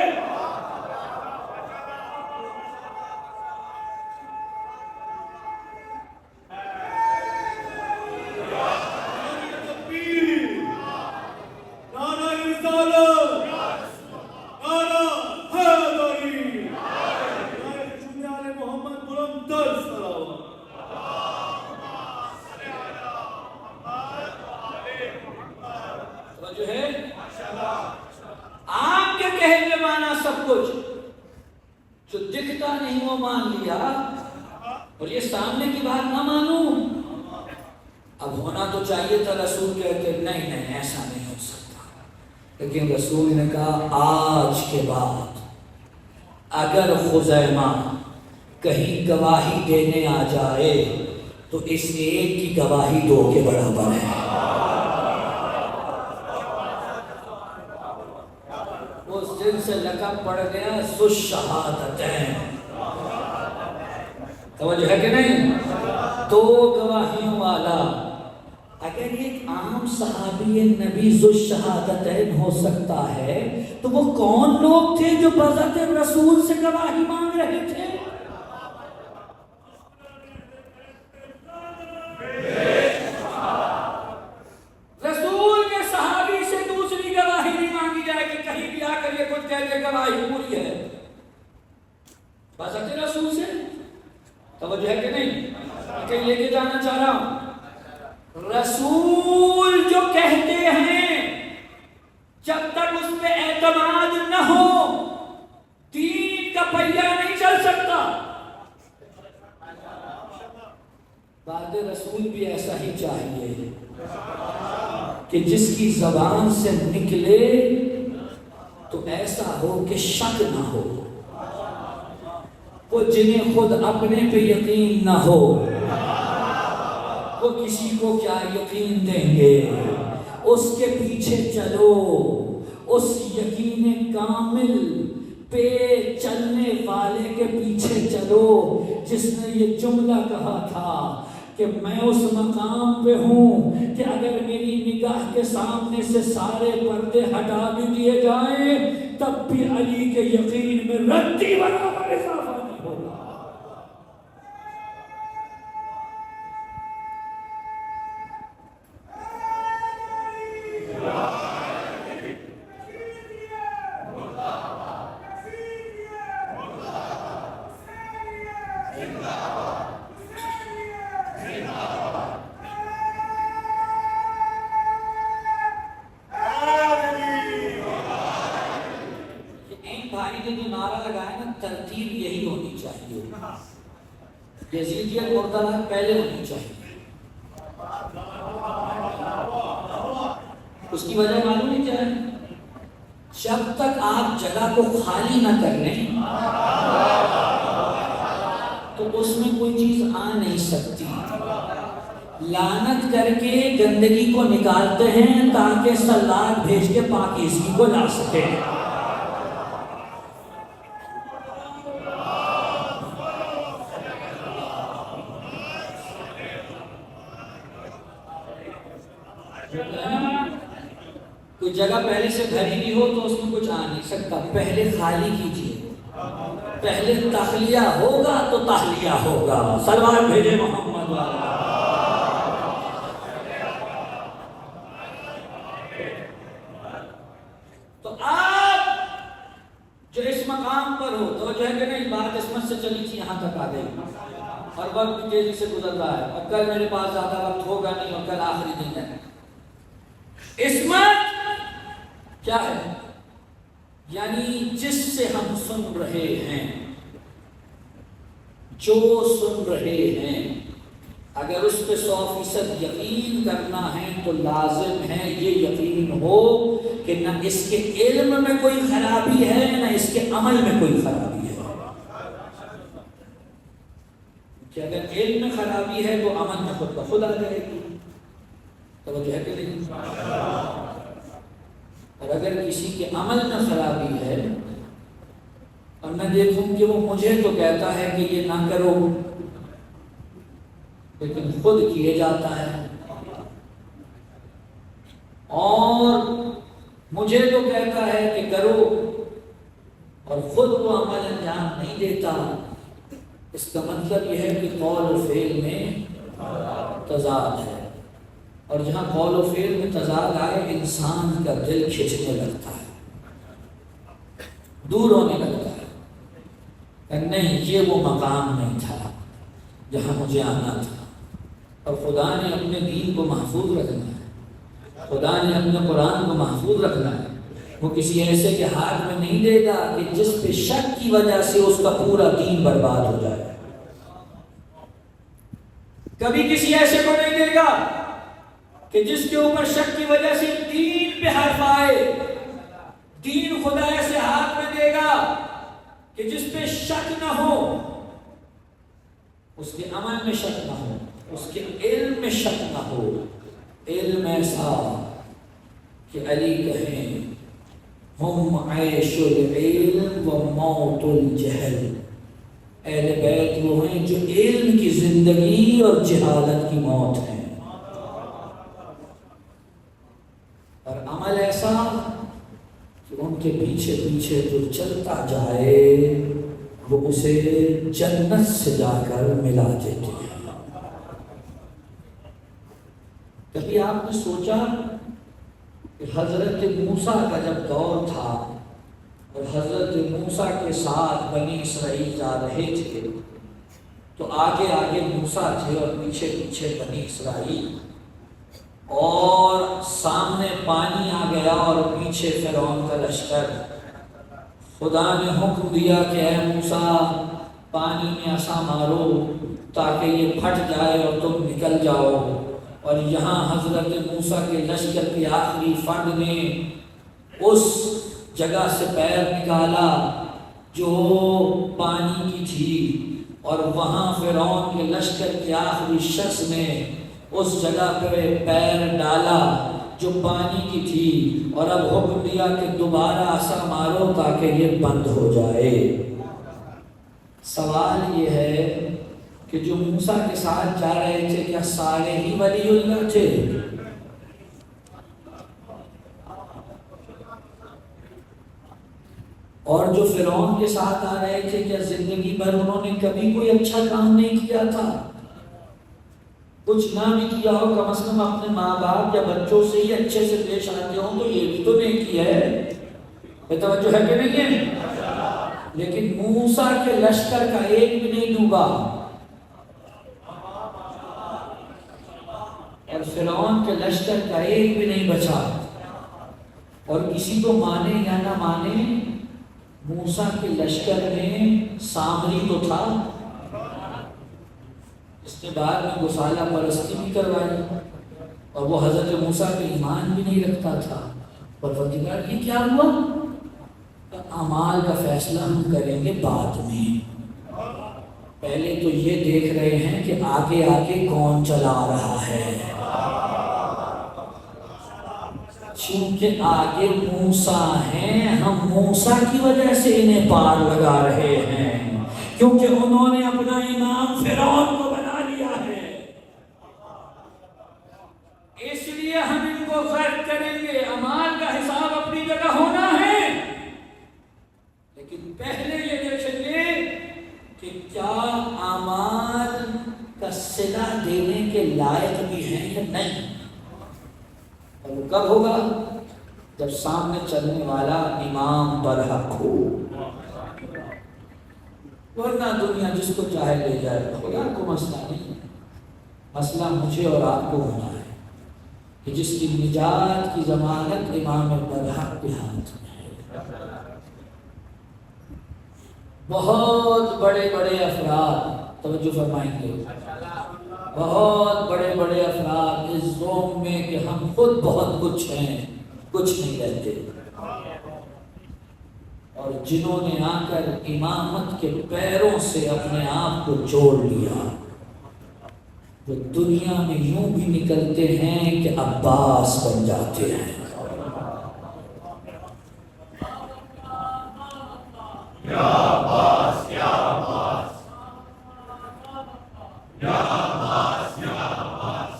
جو دکھتا نہیں وہ مان لیا، اور یہ سامنے کی بات نہ مانوں۔ اب ہونا تو چاہیے تھا رسول کہتے نہیں نہیں ایسا نہیں ہو سکتا، لیکن رسول نے کہا آج کے بعد اگر خزیمہ کہیں گواہی دینے آ جائے تو اس ایک کی گواہی 2 کے برابر ہے۔ دن سے لقب پڑ گیا ذو الشہادتین. توجہ ہے کہ نہیں؟ دو گواہیوں والا. اگر ایک عام صحابی نبی ذو الشہادتین ہو سکتا ہے تو وہ کون لوگ تھے جو بذات رسول سے گواہی مانگ رہے تھے؟ رسول کے صحابی سے دوسری گواہی نہیں مانگی جائے کہ کہیں بھی آ کر یہ کچھ کہہ دے گواہی پوری ہے. بذات رسول سے. توجہ ہے کہ نہیں؟ کہ لے کے جانا چاہ رہا ہوں. رسول جو کہتے ہیں جب تک اس پہ اعتماد نہ ہو دین کا پہیہ نہیں چل سکتا. بات رسول بھی ایسا ہی چاہیے کہ جس کی زبان سے نکلے تو ایسا ہو کہ شک نہ ہو. وہ جنہیں خود اپنے پہ یقین نہ ہو وہ کسی کو کیا یقین دیں گے. اس کے پیچھے چلو. اس یقین کامل پہ چلنے والے کے پیچھے چلو جس نے یہ جملہ کہا تھا کہ میں اس مقام پہ ہوں کہ اگر میری نگاہ کے سامنے سے سارے پردے ہٹا بھی دیے جائیں تب بھی علی کے یقین میں رتی برابر اضافہ نہیں ہوگا. ترتیب یہی ہونی چاہیے. یزیدیت مرتبہ پہلے ہونی چاہیے. اس کی وجہ معلوم نہیں کیا ہے؟ جب تک آپ جگہ کو خالی نہ کر لیں تو اس میں کوئی چیز آ نہیں سکتی. لعنت کر کے گندگی کو نکالتے ہیں تاکہ سلاد بھیج کے پاکیزگی کو لا سکے. کوئی جگہ پہلے سے بھری بھی ہو تو اس میں کچھ آ نہیں سکتا. پہلے خالی کیجیے. پہلے تخلیہ ہوگا تو تحلیہ ہوگا. سلوات بھیجے محمد والا. تو آپ جو اس مقام پر ہو تو جو ہے کہ نہیں بات عصمت سے چلی تھی یہاں تک آ گئی اور وقت تیزی سے گزر رہا ہے. اب کل میرے پاس زیادہ وقت ہوگا نہیں اور کل آخری دن ہے. عصمت کیا ہے؟ یعنی جس سے ہم سن رہے ہیں جو سن رہے ہیں اگر اس پہ 100% یقین کرنا ہے تو لازم ہے یہ یقین ہو کہ نہ اس کے علم میں کوئی خرابی ہے نہ اس کے عمل میں کوئی خرابی ہے. کہ اگر علم میں خرابی ہے تو عمل میں خود بخود آ جائے گی. توجہ ہے کہ نہیں؟ اور اگر کسی کے عمل میں خرابی ہے اور میں دیکھوں کہ وہ مجھے تو کہتا ہے کہ یہ نہ کرو لیکن خود کیے جاتا ہے اور مجھے تو کہتا ہے کہ کرو اور خود وہ عمل انجام نہیں دیتا، اس کا مطلب یہ ہے کہ قول و فعل میں تضاد ہے. اور جہاں قول و فعل میں تضاد آئے انسان کا دل کھچنے لگتا ہے، دور ہونے لگتا ہے کہ نہیں یہ وہ مقام نہیں تھا جہاں مجھے آنا تھا. اور خدا نے اپنے دین کو محفوظ رکھنا ہے، خدا نے اپنے قرآن کو محفوظ رکھنا ہے. وہ کسی ایسے کے ہاتھ میں نہیں دے گا کہ جس پہ شک کی وجہ سے اس کا پورا دین برباد ہو جائے. کبھی کسی ایسے کو نہیں دے گا کہ جس کے اوپر شک کی وجہ سے دین پہ حرف آئے. دین خدا ایسے ہاتھ میں دے گا کہ جس پہ شک نہ ہو، اس کے عمل میں شک نہ ہو، اس کے علم میں شک نہ ہو. علم ایسا کہ علی کہیں ہم عیش العلم و موت الجہل، اہل بیت وہ ہیں جو علم کی زندگی اور جہالت کی موت ہیں، اور عمل ایسا کہ ان کے پیچھے پیچھے جو چلتا جائے وہ اسے جنت سے جا کر ملا دیتے ہیں۔ کبھی آپ نے سوچا کہ حضرت موسیٰ کا جب دور تھا اور حضرت موسیٰ کے ساتھ بنی اسرائیل جا رہے تھے تو آگے آگے موسیٰ تھے اور پیچھے پیچھے بنی اسرائیل، اور سامنے پانی آ گیا اور پیچھے فرعون کا لشکر۔ خدا نے حکم دیا کہ اے موسیٰ پانی میں عصا مارو تاکہ یہ پھٹ جائے اور تم نکل جاؤ، اور یہاں حضرت موسیٰ کے لشکر کے آخری فرد نے اس جگہ سے پیر نکالا جو پانی کی تھی، اور وہاں فرعون کے لشکر کے آخری شخص نے اس جگہ پہ پیر ڈالا جو پانی کی تھی، اور اب حکم دیا کہ دوبارہ عصا مارو تاکہ یہ بند ہو جائے۔ سوال یہ ہے کہ جو موسیٰ کے ساتھ جا رہے تھے کیا سارے ہی ولی اللہ تھے؟ اور جو فرعون کے ساتھ آ رہے تھے کیا زندگی بھر انہوں نے کبھی کوئی اچھا کام نہیں کیا تھا؟ کچھ نہ بھی کیا ہو، کم از کم اپنے ماں باپ یا بچوں سے ہی اچھے سے پیش آتے ہوں تو یہ بھی تو نیکی ہے۔ توجہ ہے کہ نہیں ہے؟ لیکن موسیٰ کے لشکر کا ایک بھی نہیں ڈوبا، اور فرعون کے لشکر کا ایک بھی نہیں بچا۔ اور کسی کو مانے یا نہ مانے، موسیٰ کے لشکر میں سامری تو تھا، اس کے بعد میں گسالہ پرستی بھی کروائی، اور وہ حضرت موسیٰ کے ایمان بھی نہیں رکھتا تھا۔ پروردگار یہ کیا ہوا؟ اعمال کا فیصلہ ہم کریں گے بعد میں، پہلے تو یہ دیکھ رہے ہیں کہ آگے آگے کون چلا رہا ہے۔ چونکہ آگے موسیٰ ہیں، ہم موسیٰ کی وجہ سے انہیں پار لگا رہے ہیں، کیونکہ انہوں نے اپنا امام فرعون کو بنا لیا ہے، اس لیے ہم ان کو غرق کریں گے۔ اعمال کا حساب اپنی جگہ ہونا ہے، لیکن پہلے یہ دیکھیں گے کہ کیا اعمال کا صلہ دینے کے لائق بھی ہیں یا نہیں۔ اور وہ کب ہوگا؟ جب سامنے چلنے والا امام برحق ہو، ورنہ دنیا جس کو چاہے لے جائے، خدا کو مسئلہ نہیں ہے۔ مسئلہ مجھے اور آپ کو ہونا ہے کہ جس کی نجات کی ضمانت امام برحق کے ہاتھ میں ہے۔ بہت بڑے بڑے افراد، توجہ فرمائیں گے، بہت بڑے بڑے افراد اس زوم میں کہ ہم خود بہت کچھ ہیں، کچھ نہیں رہتے، اور جنہوں نے آ کر امامت کے پیروں سے اپنے آپ کو جوڑ لیا، وہ دنیا میں یوں بھی نکلتے ہیں کہ عباس بن جاتے ہیں۔ یا عباس، یا عباس، یا عباس، یا عباس،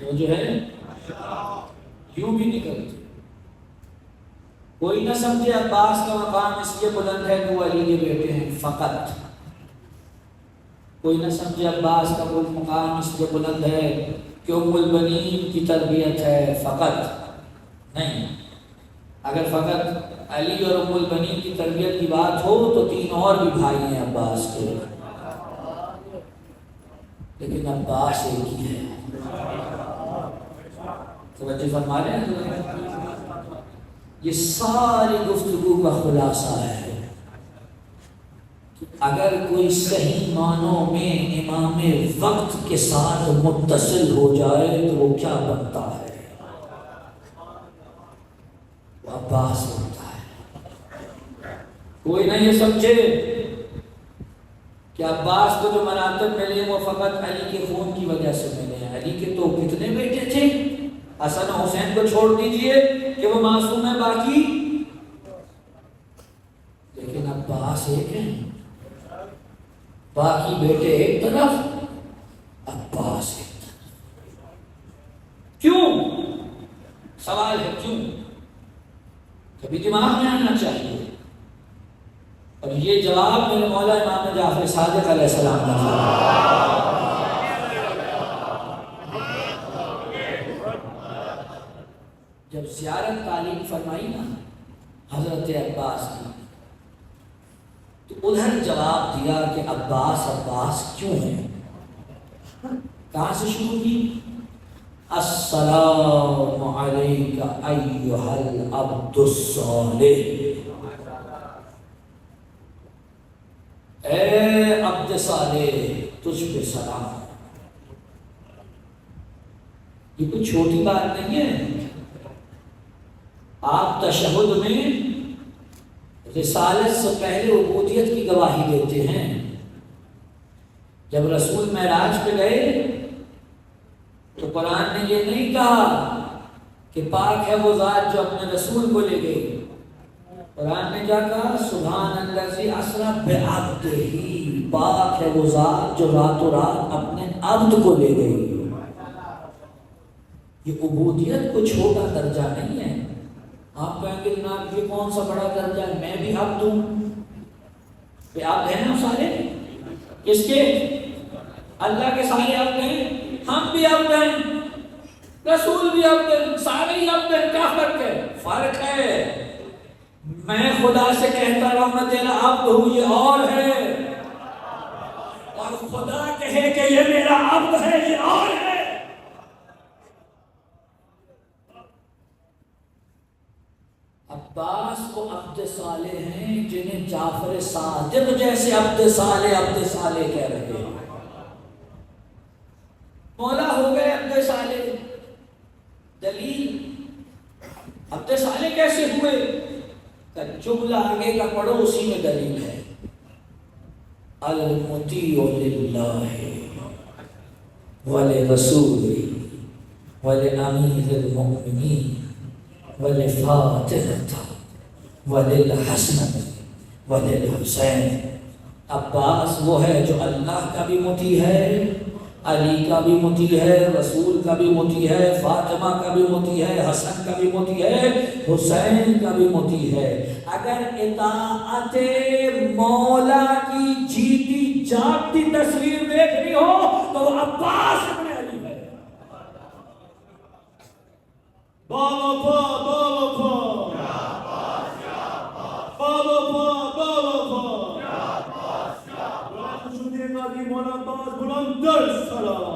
وہ جو ہے یوں بھی نکلتے۔ کوئی نہ سمجھے عباس کا مقام اس لیے بلند ہے کہ وہ علی کے بیٹے ہیں فقط، کوئی نہ سمجھے عباس کا مقام اس لیے بلند ہے کہ ام البنین کی تربیت ہے فقط، نہیں۔ اگر فقط علی اور ام البنین کی تربیت کی بات ہو تو تین اور بھی بھائی ہیں عباس کے، لیکن عباس ایک ہی ہے۔ توجہ فرما رہے ہیں؟ یہ ساری گفتگو کا خلاصہ ہے کہ اگر کوئی صحیح معنوں میں امام وقت کے ساتھ متصل ہو جائے تو وہ کیا بنتا ہے؟ وہ عباس بنتا ہے۔ کوئی نہ یہ سمجھے کہ عباس کو جو مناقب ملے وہ فقط علی کے خون کی وجہ سے ملے ہیں. علی کے تو کتنے بیٹے تھے؟ حسن و حسین کو چھوڑ دیجئے کہ وہ معصوم ہیں باقی، لیکن عباس ایک ہیں، باقی بیٹے ایک طرف، عباس ایک طرف. کیوں؟ سوال ہے کیوں؟ کبھی دماغ میں آنا چاہیے. اور یہ جواب میرے مولا امام جعفر صادق علیہ السلام کا تھا. جب زیارت تعلیم فرمائی نا حضرت عباس کی، تو ادھر جواب دیا کہ عباس عباس کیوں ہیں. کہاں سے شروع کی؟ السلام علیک ایھا العبد الصالح، اے عبد صالح تجھ پہ سلام. یہ کوئی چھوٹی بات نہیں ہے. آپ تشہد میں رسالت سے پہلے عبودیت کی گواہی دیتے ہیں. جب رسول معراج پہ گئے تو قرآن نے یہ نہیں کہا کہ پاک ہے وہ ذات جو اپنے رسول کو لے گئی. قرآن نے کیا کہا؟ سبحان الذی اسری بعبدہ، پاک ہے وہ ذات جو راتوں رات اپنے عبد کو لے گئی. یہ عبودیت کو چھوٹا درجہ نہیں ہے. آپ کہیں گے جناب یہ کون سا بڑا درجہ ہے؟ میں بھی عبد ہوں. کہ آپ ہیں نا سارے؟ کس کے؟ اللہ کے سارے عبد ہیں. ہم بھی عبد ہیں، رسول بھی عبد ہیں، سارے ہی عبد ہیں. کیا فرق ہے؟ فرق ہے میں خدا سے کہتا رہوں میں تیرا عبد ہوں، یہ اور ہے، اور خدا کہے کہ یہ میرا عبد ہے، یہ اور ہے. عباس کو عبد صالح ہیں جنہیں جعفر صادق جیسے عبد صالح کہہ رہے ہیں. مولا ہو گئے عبد صالح. دلیل عبد صالح کیسے ہوئے؟ جملہ آگے کا پڑھو، اسی میں دلیل ہے. المطیع للہ ولرسولہ ولامیر المؤمنین ولفاطمہ وللحسن وللحسین. عباس وہ ہے جو اللہ کا بھی مطیع ہے، علی کا بھی مطیع ہے، رسول کا بھی مطیع ہے، فاطمہ کا بھی مطیع ہے، حسن کا بھی مطیع ہے، حسین کا بھی مطیع ہے. اگر اطاعت مولا کی جیتی جاگتی تصویر دیکھنی ہو تو وہ عباس ابن علی ہے. باوفا باوفا باوفا باوفا شدے قاضی مولا باز بلندر سلام.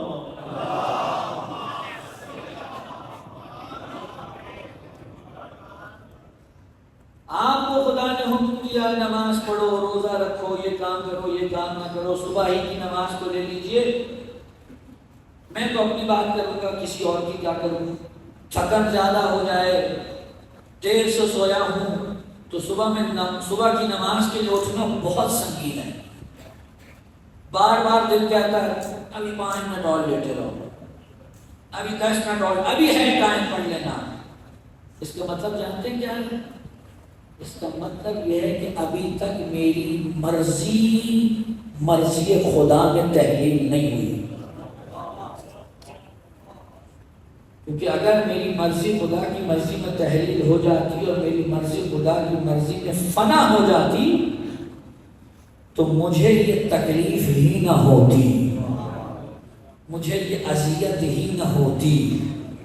آپ کو خدا نے حکم دیا نماز پڑھو، روزہ رکھو، یہ کام کرو، یہ کام نہ کرو. صبح ہی کی نماز کو لے لیجئے. میں تو اپنی بات کروں گا، کسی اور کی کیا کروں. تھکن زیادہ ہو جائے، دیر سے سویا ہوں تو صبح کی نماز کے لیے اٹھنا بہت سنگین ہے. بار بار دل کہتا ہے ابھی 5 منٹ اور لیٹے رہو، ابھی 10 منٹ اور، ابھی ہے ٹائم پڑھ لینا. اس کا مطلب جانتے ہیں کیا ہے؟ اس کا مطلب یہ ہے کہ ابھی تک میری مرضی خدا میں تحلیل نہیں ہوئی. کیونکہ اگر میری مرضی خدا کی مرضی میں تحلیل ہو جاتی اور میری مرضی خدا کی مرضی میں فنا ہو جاتی تو مجھے یہ تکلیف ہی نہ ہوتی، مجھے یہ اذیت ہی نہ ہوتی.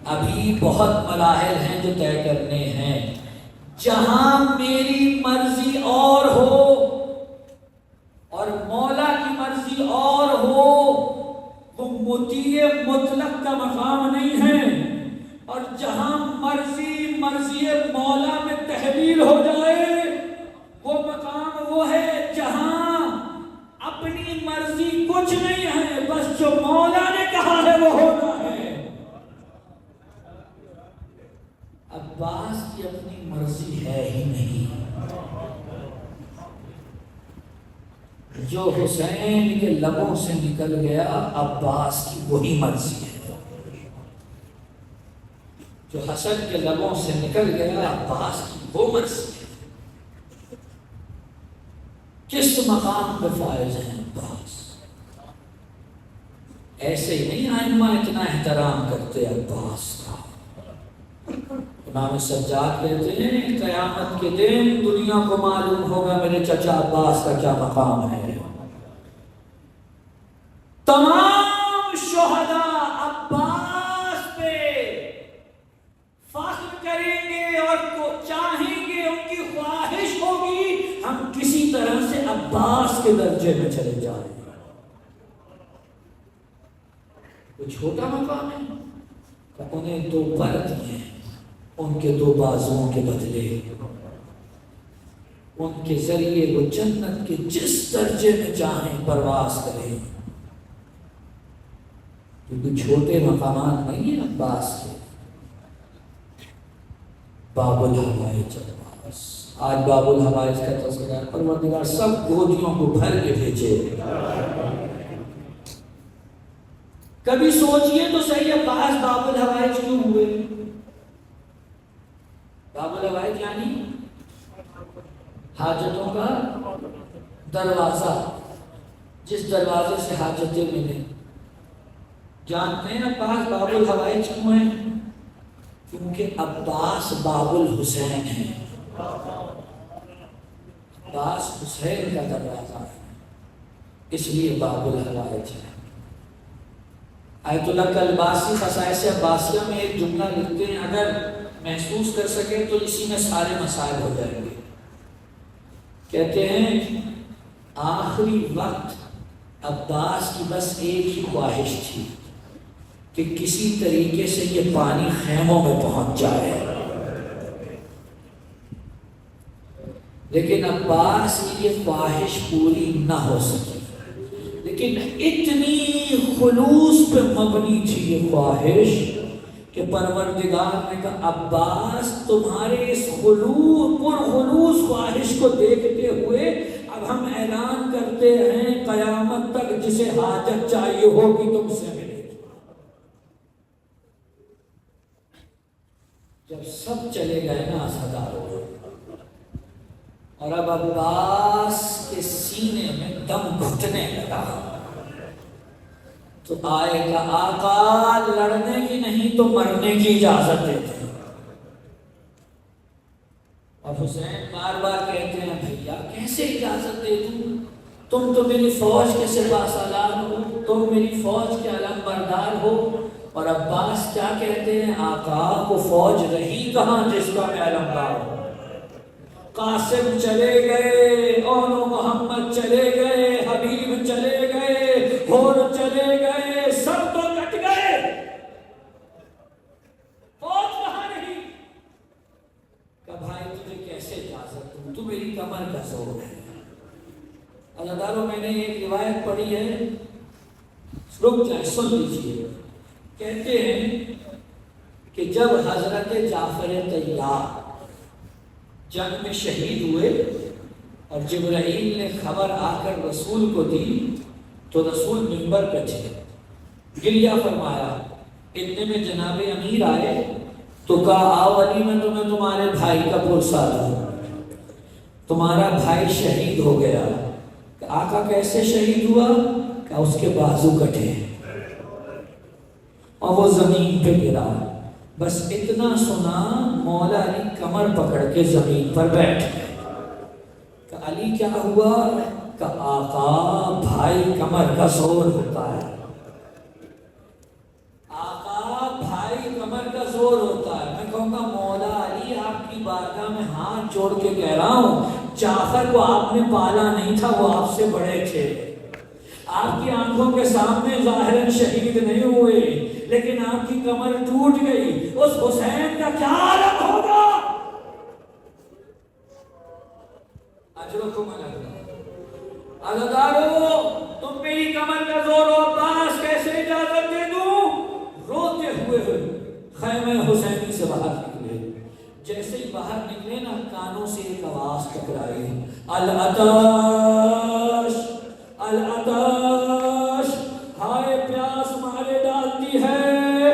ابھی بہت مراحل ہیں جو طے کرنے ہیں. جہاں میری مرضی اور ہو اور مولا کی مرضی اور ہو وہ مطیع مطلق کا مقام نہیں ہے. اور جہاں مرضی مولا میں تحلیل ہو جائے وہ مقام وہ ہے جہاں اپنی مرضی کچھ نہیں ہے، بس جو مولا نے کہا ہے وہ ہونا ہے. عباس کی اپنی مرضی ہے ہی نہیں. جو حسین کے لبوں سے نکل گیا عباس کی وہی مرضی ہے، جو حسن کے لبوں سے نکل گیا عباس کی وہ مرضی ہے۔ کس مقام پہ فائز ہیں عباس؟ ایسے ہی نہیں ائمہ اتنا احترام کرتے عباس کا۔ امام سجاد کہتے ہیں قیامت کے دن دنیا کو معلوم ہوگا میرے چچا عباس کا کیا مقام ہے۔ تمام شہداء عباس پہ فخر کریں گے اور کو چاہیں گے، ان کی خواہش ہوگی ہم کسی طرح سے عباس کے درجے میں چلے جائیں۔ وہ چھوٹا مقام ہے کہ انہیں دو پر دیے، ان کے دو بازوؤں کے بدلے ان کے ذریعے وہ جنت کے جس درجے میں چاہیں پرواز کریں، کیونکہ چھوٹے مقامات نہیں ہیں عباس کے۔ باب الحوائج عباس، آج باب الحوائج کا تذکرہ، پروردگار سب گودیوں کو بھر کے بھیجے۔ کبھی سوچئے تو صحیح عباس باب الحوائج کیوں ہوئے؟ باب الحوائج یعنی حاجتوں کا دروازہ، جس دروازے سے حاجتیں ملیں۔ جانتے ہیں عباس باب الحوائج کیوں ہیں؟ کیونکہ عباس باب الحسین ہے، عباس حسین کا دروازہ ہے، اس لیے باب الحوائج ہے۔ آیت اللہ کلباسی خصائص عباسیہ میں ایک جملہ لکھتے ہیں، اگر محسوس کر سکیں تو اسی میں سارے مسائل ہو جائیں گے۔ کہتے ہیں آخری وقت عباس کی بس ایک ہی خواہش تھی کہ کسی طریقے سے یہ پانی خیموں میں پہنچ جائے، لیکن عباس کی یہ خواہش پوری نہ ہو سکی۔ لیکن اتنی خلوص پہ مبنی تھی یہ خواہش کہ پروردگار نے کہا عباس تمہارے اس خلوص خواہش کو دیکھتے ہوئے اب ہم اعلان کرتے ہیں قیامت تک جسے حاجت چاہیے ہوگی تم سے ملے گی۔ جب سب چلے گئے نا ہزاروں، اور اب عباس کے سینے میں دم گھٹنے لگا تو آئے گا آقا لڑنے کی نہیں تو مرنے کی اجازت دیتے۔ اور حسین بار بار کہتے ہیں بھیا کیسے اجازت دے دوں، تم تو میری فوج کے سپاہ سالار ہو، تم میری فوج کے علم بردار ہو۔ اور عباس کیا کہتے ہیں آقا کو فوج رہی کہاں جس کا میں علمدار ہوں۔ قاسم چلے گئے، اونو محمد چلے گئے، حبیب چلے گئے، ہور چلے گئے، سب تو کٹ گئے، فوج کہاں رہی؟ کہ بھائی تجھے کیسے اجازت دوں، تو میری کمر کا زور ہے۔ اللہ تعالیٰ میں نے ایک روایت پڑھی ہے، رک جائے سن لیجیے۔ کہتے ہیں کہ جب حضرت جعفر طیار جنگ میں شہید ہوئے اور جبرائیل نے خبر آ کر رسول کو دی تو رسول منبر پہ تھے، گریہ فرمایا۔ اتنے میں جناب امیر آئے تو کہا آؤ علی میں تمہیں تمہارے بھائی کا پرسہ دوں، تمہارا بھائی شہید ہو گیا۔ کہ آقا کیسے شہید ہوا؟ کہ اس کے بازو کٹے اور وہ زمین پہ گرا۔ بس اتنا سنا مولا علی کمر پکڑ کے زمین پر بیٹھ گئے۔ کہ علی کیا ہوا؟ کہ آقا بھائی کمر کا زور ہوتا ہے، آقا بھائی کمر کا زور ہوتا ہے۔ میں کہوں گا مولا علی آپ کی بارگاہ میں ہاتھ جوڑ کے کہہ رہا ہوں، جعفر کو آپ نے پالا نہیں تھا، وہ آپ سے بڑے تھے، آپ کی آنکھوں کے سامنے ظاہراً شہید نہیں ہوئے، لیکن آپ کی کمر ٹوٹ گئی، اس حسین کا کیا عالم ہوگا؟ اجرکم عزدارو تم میری کمر کا زور و عباس کیسے اجازت دے دوں؟ روتے ہوئے خیمہ حسینی سے باہر نکلے۔ جیسے ہی باہر نکلے نا کانوں سے ایک آواز ٹکرائی، العطش العطش، ہائے پیاس مارے ڈالتی ہے۔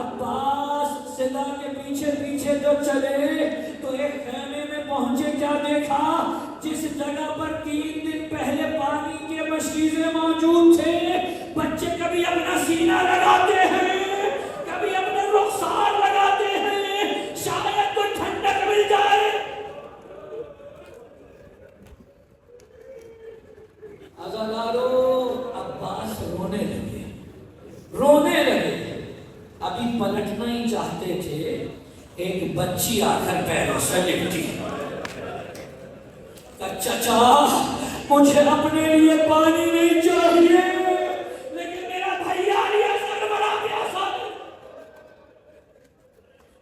عباس صدا کے پیچھے پیچھے جو چلے تو ایک خیمے میں پہنچے، کیا دیکھا؟ جس جگہ پر 3 دن پہلے پانی کے مشکیزیں موجود تھے، بچے کبھی اپنا سینہ لگاتے ہیں، کبھی اپنے رخسار لگاتے ہیں، شاید کوئی ٹھنڈک مل جائے۔ عزادارو، عباس رونے لگے، ابھی پلٹنا ہی چاہتے تھے، ایک بچی آ کر پیروں سے لپٹی۔ چچا، مجھے اپنے لیے پانی نہیں چاہیے، لیکن میرا بھیا بڑا پیاسا ہے،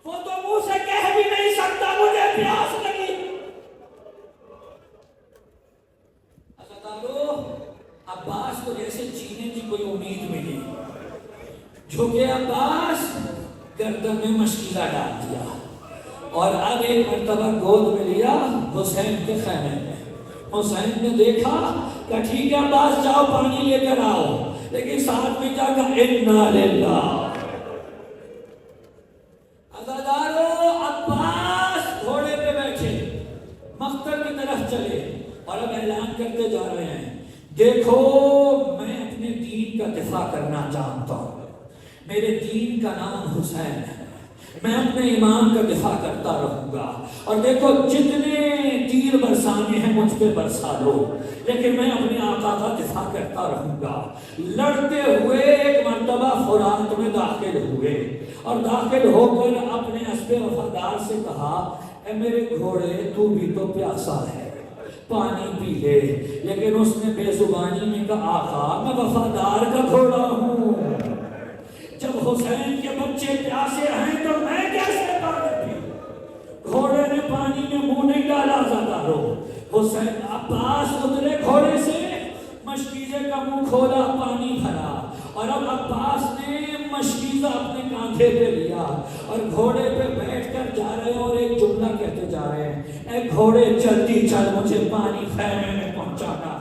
وہ تو منہ سے کہہ بھی نہیں سکتا مجھے پیاس لگی۔ عباس کو جیسے جینے کی کوئی امید ملی، جھکے عباس، گردن میں مشکیزہ ڈال دیا، اور اب ایک مرتبہ گود میں لیا حسین کے خیمے میں۔ حسین نے دیکھا کہ ٹھیک ہے عباس، جاؤ پانی لے کر آؤ، لیکن ساتھ میں کیا کہا؟ انا للہ۔ عزادارو، عباس گھوڑے پہ بیٹھے مقتل کی طرف چلے اور اب اعلان کرتے جا رہے ہیں، دیکھو میں اپنے دین کا دفاع کرنا جانتا ہوں، میرے دین کا نام حسین ہے، میں اپنے امام کا دفاع کرتا رہوں گا، اور دیکھو جتنے تیر برسانے ہیں مجھ پہ برسا دو، لیکن میں اپنے آقا کا دفاع کرتا رہوں گا۔ لڑتے ہوئے ایک مرتبہ فرات میں داخل ہوئے، اور داخل ہو کر اپنے اسب وفادار سے کہا، اے میرے گھوڑے، تو بھی تو پیاسا ہے، پانی پی لے۔ لیکن اس نے بے زبانی میں کہا، آقا میں وفادار کا گھوڑا ہوں، جب حسین کے بچے پیاسے ہیں تو میں کیسے پانی پیوں؟ گھوڑے نے پانی میں منہ نہیں ڈالا۔ عزادارو، حسین عباس اترے گھوڑے سے، مشکیزے کا منہ کھولا، پانی بھرا، اور اب عباس نے مشکیزہ اپنے کاندھے پہ لیا اور گھوڑے پہ بیٹھ کر جا رہے ہیں، اور ایک جملہ کہتے جا رہے ہیں، اے گھوڑے جلدی چل، مجھے پانی خیمے میں پہنچانا ہے۔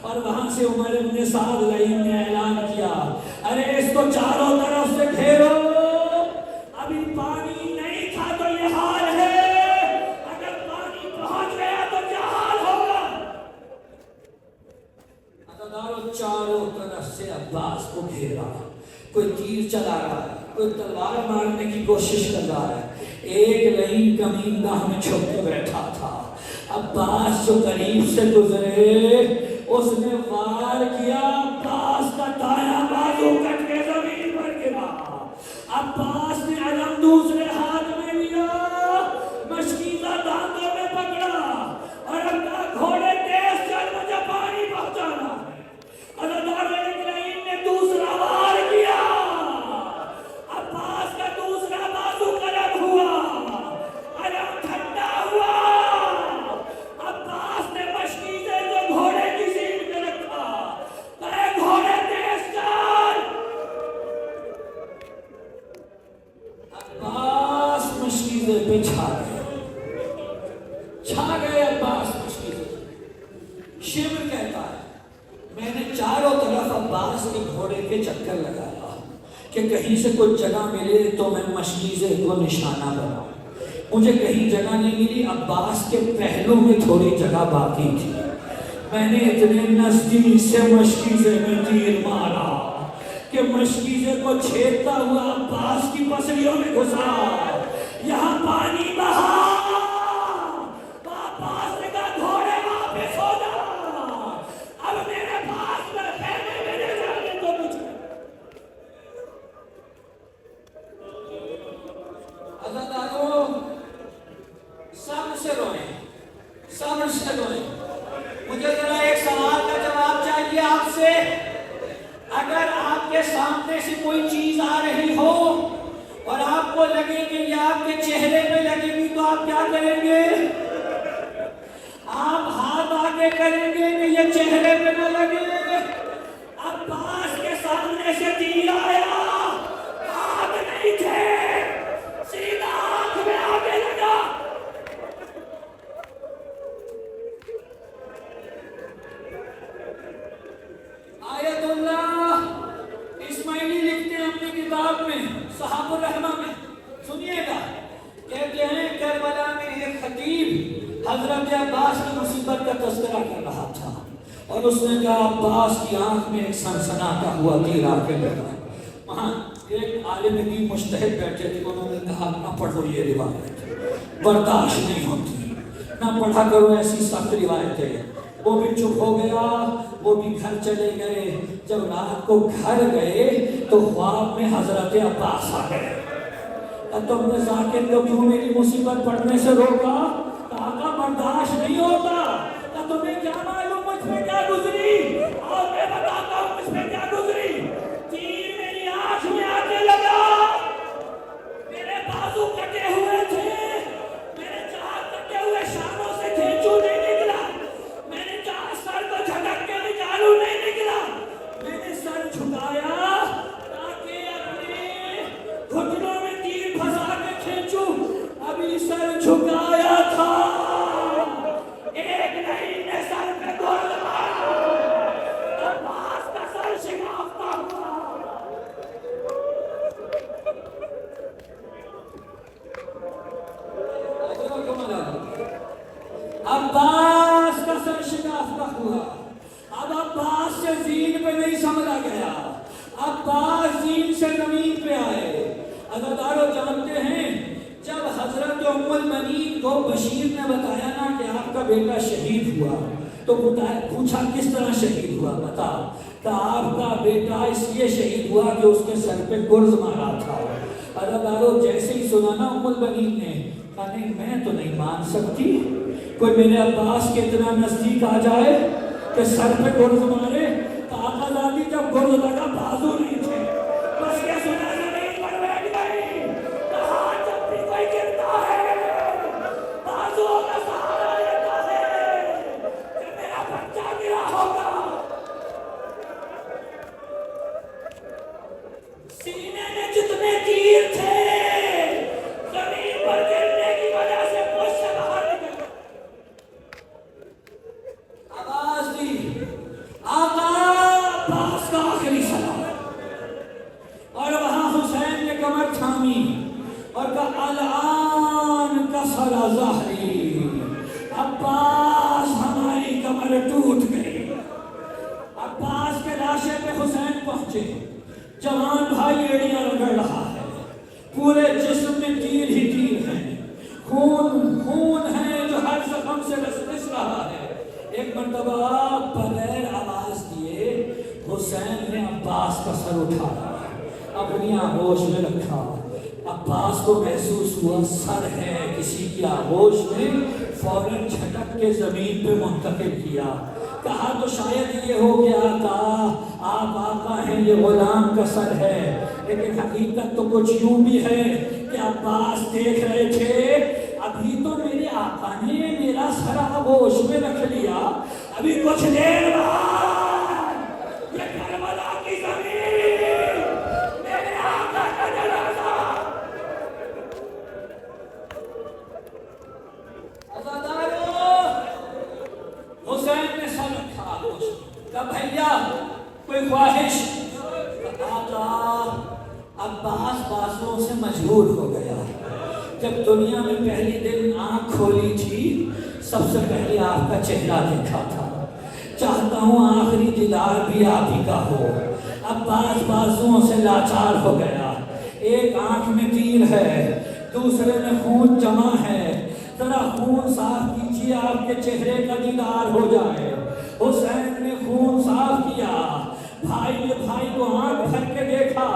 اور وہاں سے عمر بن سعد رحیم نے اعلان کیا، ارے اس کو چاروں طرف سے گھیرو، ابھی پانی نہیں تھا تو یہ حال ہے، اگر پانی پہنچ گیا تو کیا حال ہوگا؟ عزادارو، چاروں طرف سے عباس کو گھیرا، کوئی تیر چلا رہا ہے، کوئی تلوار مارنے کی کوشش کر رہا ہے، ایک لئیم کمین گاہ میں چھپ کے بیٹھا تھا۔ عباس جو قریب سے گزرے، اس نے وار کیا، عباس کا دایاں بازو کٹ کے زمین پر گرا۔ عباس نے علم دوسرے ہاتھ میں لیا، مشکیزہ دانتوں میں پکڑا، اور اپنا گھوڑے تیز چل، مجھے پانی پہنچانا ہے۔ عزادارو، ابراہیم نے دوسرا وار کیا، عباس کا دوسرا بازو قلم ہوا، علم ٹھنڈا ہوا، عباس نے مشکیزے کو گھوڑے کی سیٹ میں رکھا، کہے گھوڑے تیز چل۔ عباس مشکیزے پہ چھا گئے عباس مشکیزے۔ شمر کہتا ہے، میں نے چاروں طرف عباس کے گھوڑے کے چکر لگایا کہ کہیں سے کوئی جگہ ملے تو میں مشکیزے کو نشانہ بناؤں، مجھے کہیں جگہ نہیں ملی۔ عباس کے پہلو میں تھوڑی جگہ باقی تھی، میں نے اتنے نزدیک سے مشکیزے میں تیر مارا کہ مشکیزے کو چھیدتا ہوا عباس کی پسلیوں میں گھسا، یہاں پانی بہا۔ عباس نے کہا، گھوڑے واپس ہو جا، اب میرے پاس میں خیمے میں لے جانے کو مجھے۔ عزادارو، صبر سے روئیں، صبر سے روئیں۔ مجھے ذرا ایک سوال کا جواب چاہیے آپ سے، اگر آپ کے سامنے سے کوئی چیز آ رہی ہو اور آپ کو لگے کہ یہ آپ کے چہرے پہ لگے گی تو آپ کیا کریں گے؟ آپ ہاتھ آگے کریں گے کہ یہ چہرے پہ نہ لگے؟ عباس کے سامنے سے تیر آیا، ہاتھ نہیں تھے، سیدھا آنکھ میں آگے لگا۔ الرحمہ میں سنیے گا، کہتے ہیں کربلا میں ایک خطیب حضرت عباس کی مصیبت کا تذکرہ کر رہا تھا، اور اس نے کہا عباس کی آنکھ میں ایک سنسناتا ہوا تیر آ کے لگا۔ وہاں ایک عالم دین مجتہد بیٹھے تھے، انہوں نے کہا نہ پڑھو یہ روایت، برداشت نہیں ہوتی، نہ پڑھا کرو ایسی سخت روایتیں۔ وہ بھی چپ ہو گیا، وہ بھی گھر چلے گئے۔ جب رات کو گھر گئے تو خواب میں حضرت عباس آ گئے۔ تم نے ذاکر کو کیوں میری مصیبت پڑھنے سے روکا؟ کہا برداشت نہیں ہوتا۔ تمہیں کیا معلوم مجھ پہ کیا گزری؟ اور میں بتاتا ہوں مجھ پہ کیا گزری۔ تیر میری آنکھ میں آ کے لگا، میرے بازو کٹے ہوئے تھے، میرے چار کٹے ہوئے شانوں سے کھینچو نہیں نکلا، میں نے چار سر کو جھٹک کے نکالوں نہیں نکلا، میں نے سر جھکایا تاکہ اپنے گھٹنوں میں تیر پھنسا کے کھینچوں، ابھی سر جھکایا تھا، ایک نہیں نے سر پہ گول مارا، عباس کا سر شکافتا ہوا۔ عباس کا سر شکافتا ہوا۔ اب عباس سے زین پہ نہیں سمجھا گیا، عباس زین سے زمین پہ آئے۔ عزادارو جانتے ہیں جب حضرت ام المنین کو بشیر نے بتایا نا کہ آپ کا بیٹا شہید ہوا، تو پوچھا کس طرح شہید ہوا بتا؟ کہ آپ کا بیٹا اس لیے شہید ہوا کہ اس کے سر پہ گرز مارا تھا۔ عزادارو جیسے ہی سنا نا ام المنین نے کہا نہیں میں تو نہیں مان سکتی، کوئی میرے عباس کے اتنا نزدیک آ جائے کہ سر پہ گرز مارے۔ تو آقا زادی جب گرز لگا بازو نہیں تھے، بس یہ سنا زمین پر بیٹھ گئی۔ کہا جب بھی کوئی گرتا ہے بازو کا سہارا لیتا ہے کہ میرا بچہ گرا ہوگا۔ سینے میں جتنے تیر تھے زمین پر گرنے کی وجہ سے مجھ سے باہر نکل گئے۔ آواز دی آقا عباس کا آخری سلام، اور وہاں حسین نے کمر تھامی اور کہا الان کسر ظہری، عباس ہماری کمر ٹوٹ گئی۔ عباس کے لاشے پہ حسین پہنچے، جوان بھائی ایڑیاں رگڑ رہا ہے، پورے جسم میں تیر ہی تیر ہیں، خون ہے جو ہر زخم سے رس رہا ہے۔ ایک مرتبہ بغیر آواز دیے حسین نے عباس کا سر اٹھایا، اپنی آغوش میں رکھا۔ عباس کو محسوس ہوا سر ہے کسی کی آغوش میں، فوراً جھٹک کے زمین پہ منتقل کیا۔ کہا تو شاید یہ ہو گیا آقا، آپ آقا ہیں یہ غلام کا سر ہے، لیکن حقیقت تو کچھ یوں بھی ہے کہ عباس دیکھ رہے تھے ابھی تو میرے آقا نے میرا سر آغوش میں رکھ لیا، ابھی کچھ دیر بعد یہ کربلا کی زمین میرے آقا کا جنازہ۔ عزادارو حسین نے سر رکھا آغوش میں، کہا بھیا کوئی خواہش؟ آقا عباس بازوں سے مجبور ہو گیا، جب دنیا میں پہلی دن آنکھ کھولی تھی سب سے پہلے آپ کا چہرہ دیکھا تھا، چاہتا ہوں آخری دیدار بھی آپ ہی کا ہو۔ عباس بازوں سے لاچار ہو گیا، ایک آنکھ میں تیر ہے، دوسرے میں خون جمع ہے، ذرا خون صاف کیجیے آپ کے چہرے کا دیدار ہو جائے۔ حسین نے خون صاف کیا، بھائی نے بھائی کو آنکھ بھر کے دیکھا۔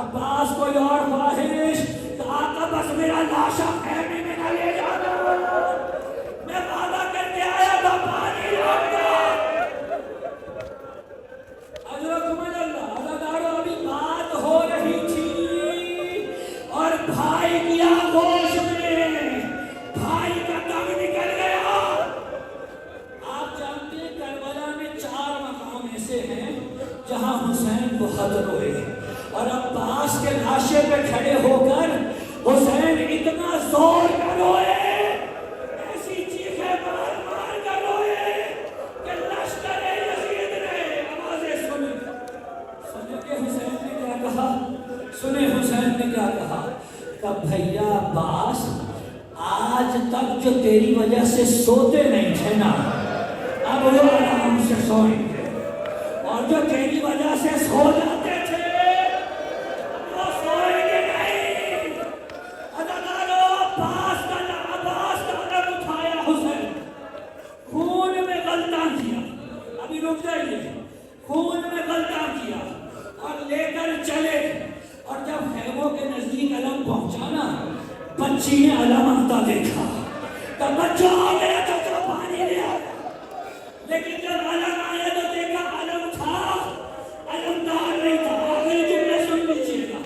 عباس کوئی اور خواہش؟ آقا بس میرا لاشا خیمے میں نہ لے جانا، میں وعدہ کر کے آیا تھا پانی لاؤں گا۔ حضرت اللہ عزادارو ابھی بات ہو رہی تھی اور بھائی کی آغوش میں بھائی کا دم نکل گیا۔ آپ جانتے ہیں کربلا میں 4 مقام ایسے ہیں جہاں حسین بہت روئے، اور عباس کے لاشے پہ کھڑے ہو کر حسین اتنا زور کر روئے، ایسی چیخیں مار مار کر روئے کہ لشکر یزید نے آوازیں سنیں کہ حسین نے کیا کہا، سنیں حسین نے کیا کہا۔ کہ بھیا عباس آج تک جو تیری وجہ سے سوتے نہیں تھے نا، اب وہ آرام سے سوئیں گے، اور جو تیری وجہ سے سو جاتے تھے وہ سوئیں گے نہیں۔ اداکاروں، عباس کا نام اٹھایا حسین، خون میں غلطہ کیا، ابھی رک جائیے، خون میں غلطہ کیا اور لے کر چلے، اور جب خیموں کے نزدیک علم پہنچا نا، بچی نے علم آتا دیکھا تو بچہ آ گیا تو پانی لے آیا، لیکن جب علم آیا تو دیکھا علم تھا، علمدار نہیں تھا۔ آخری جملے سن لیجیے گا،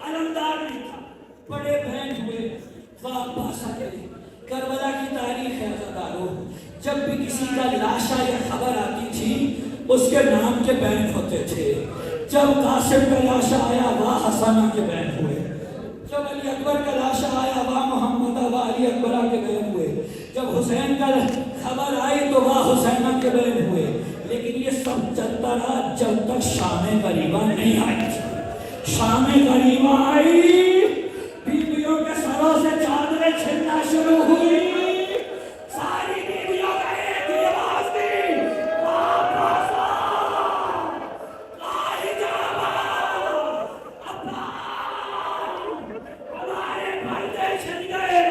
علمدار نہیں تھا۔ بڑے بہن ہوئے، واپس آئے۔ کربلا کی تاریخ ہے عزیزانو، جب بھی کسی کا لاشا یا خبر آتی تھی اس کے نام کے بین ہوتے تھے۔ جب قاسم کا لاشا آیا واہ حسنہ کے بین ہوئے، جب علی اکبر کا لاشا آیا واہ محمد واہ علی اکبرہ کے بین ہوئے، جب حسین کا خبر آئی تو واہ حسینہ کے بین ہوئے۔ لیکن یہ سب چلتا رہا جب تک شام غریبہ نہیں آئی تھی۔ شام غریبہ آئی، بیویوں کے سروں سے چادریں چھلنا شروع ہوئی، ساری بیویوں کا ایک ہی آواز تھی، واپس آ، لاحجاب آ، عباس، ہمارے پردے چھن گئے۔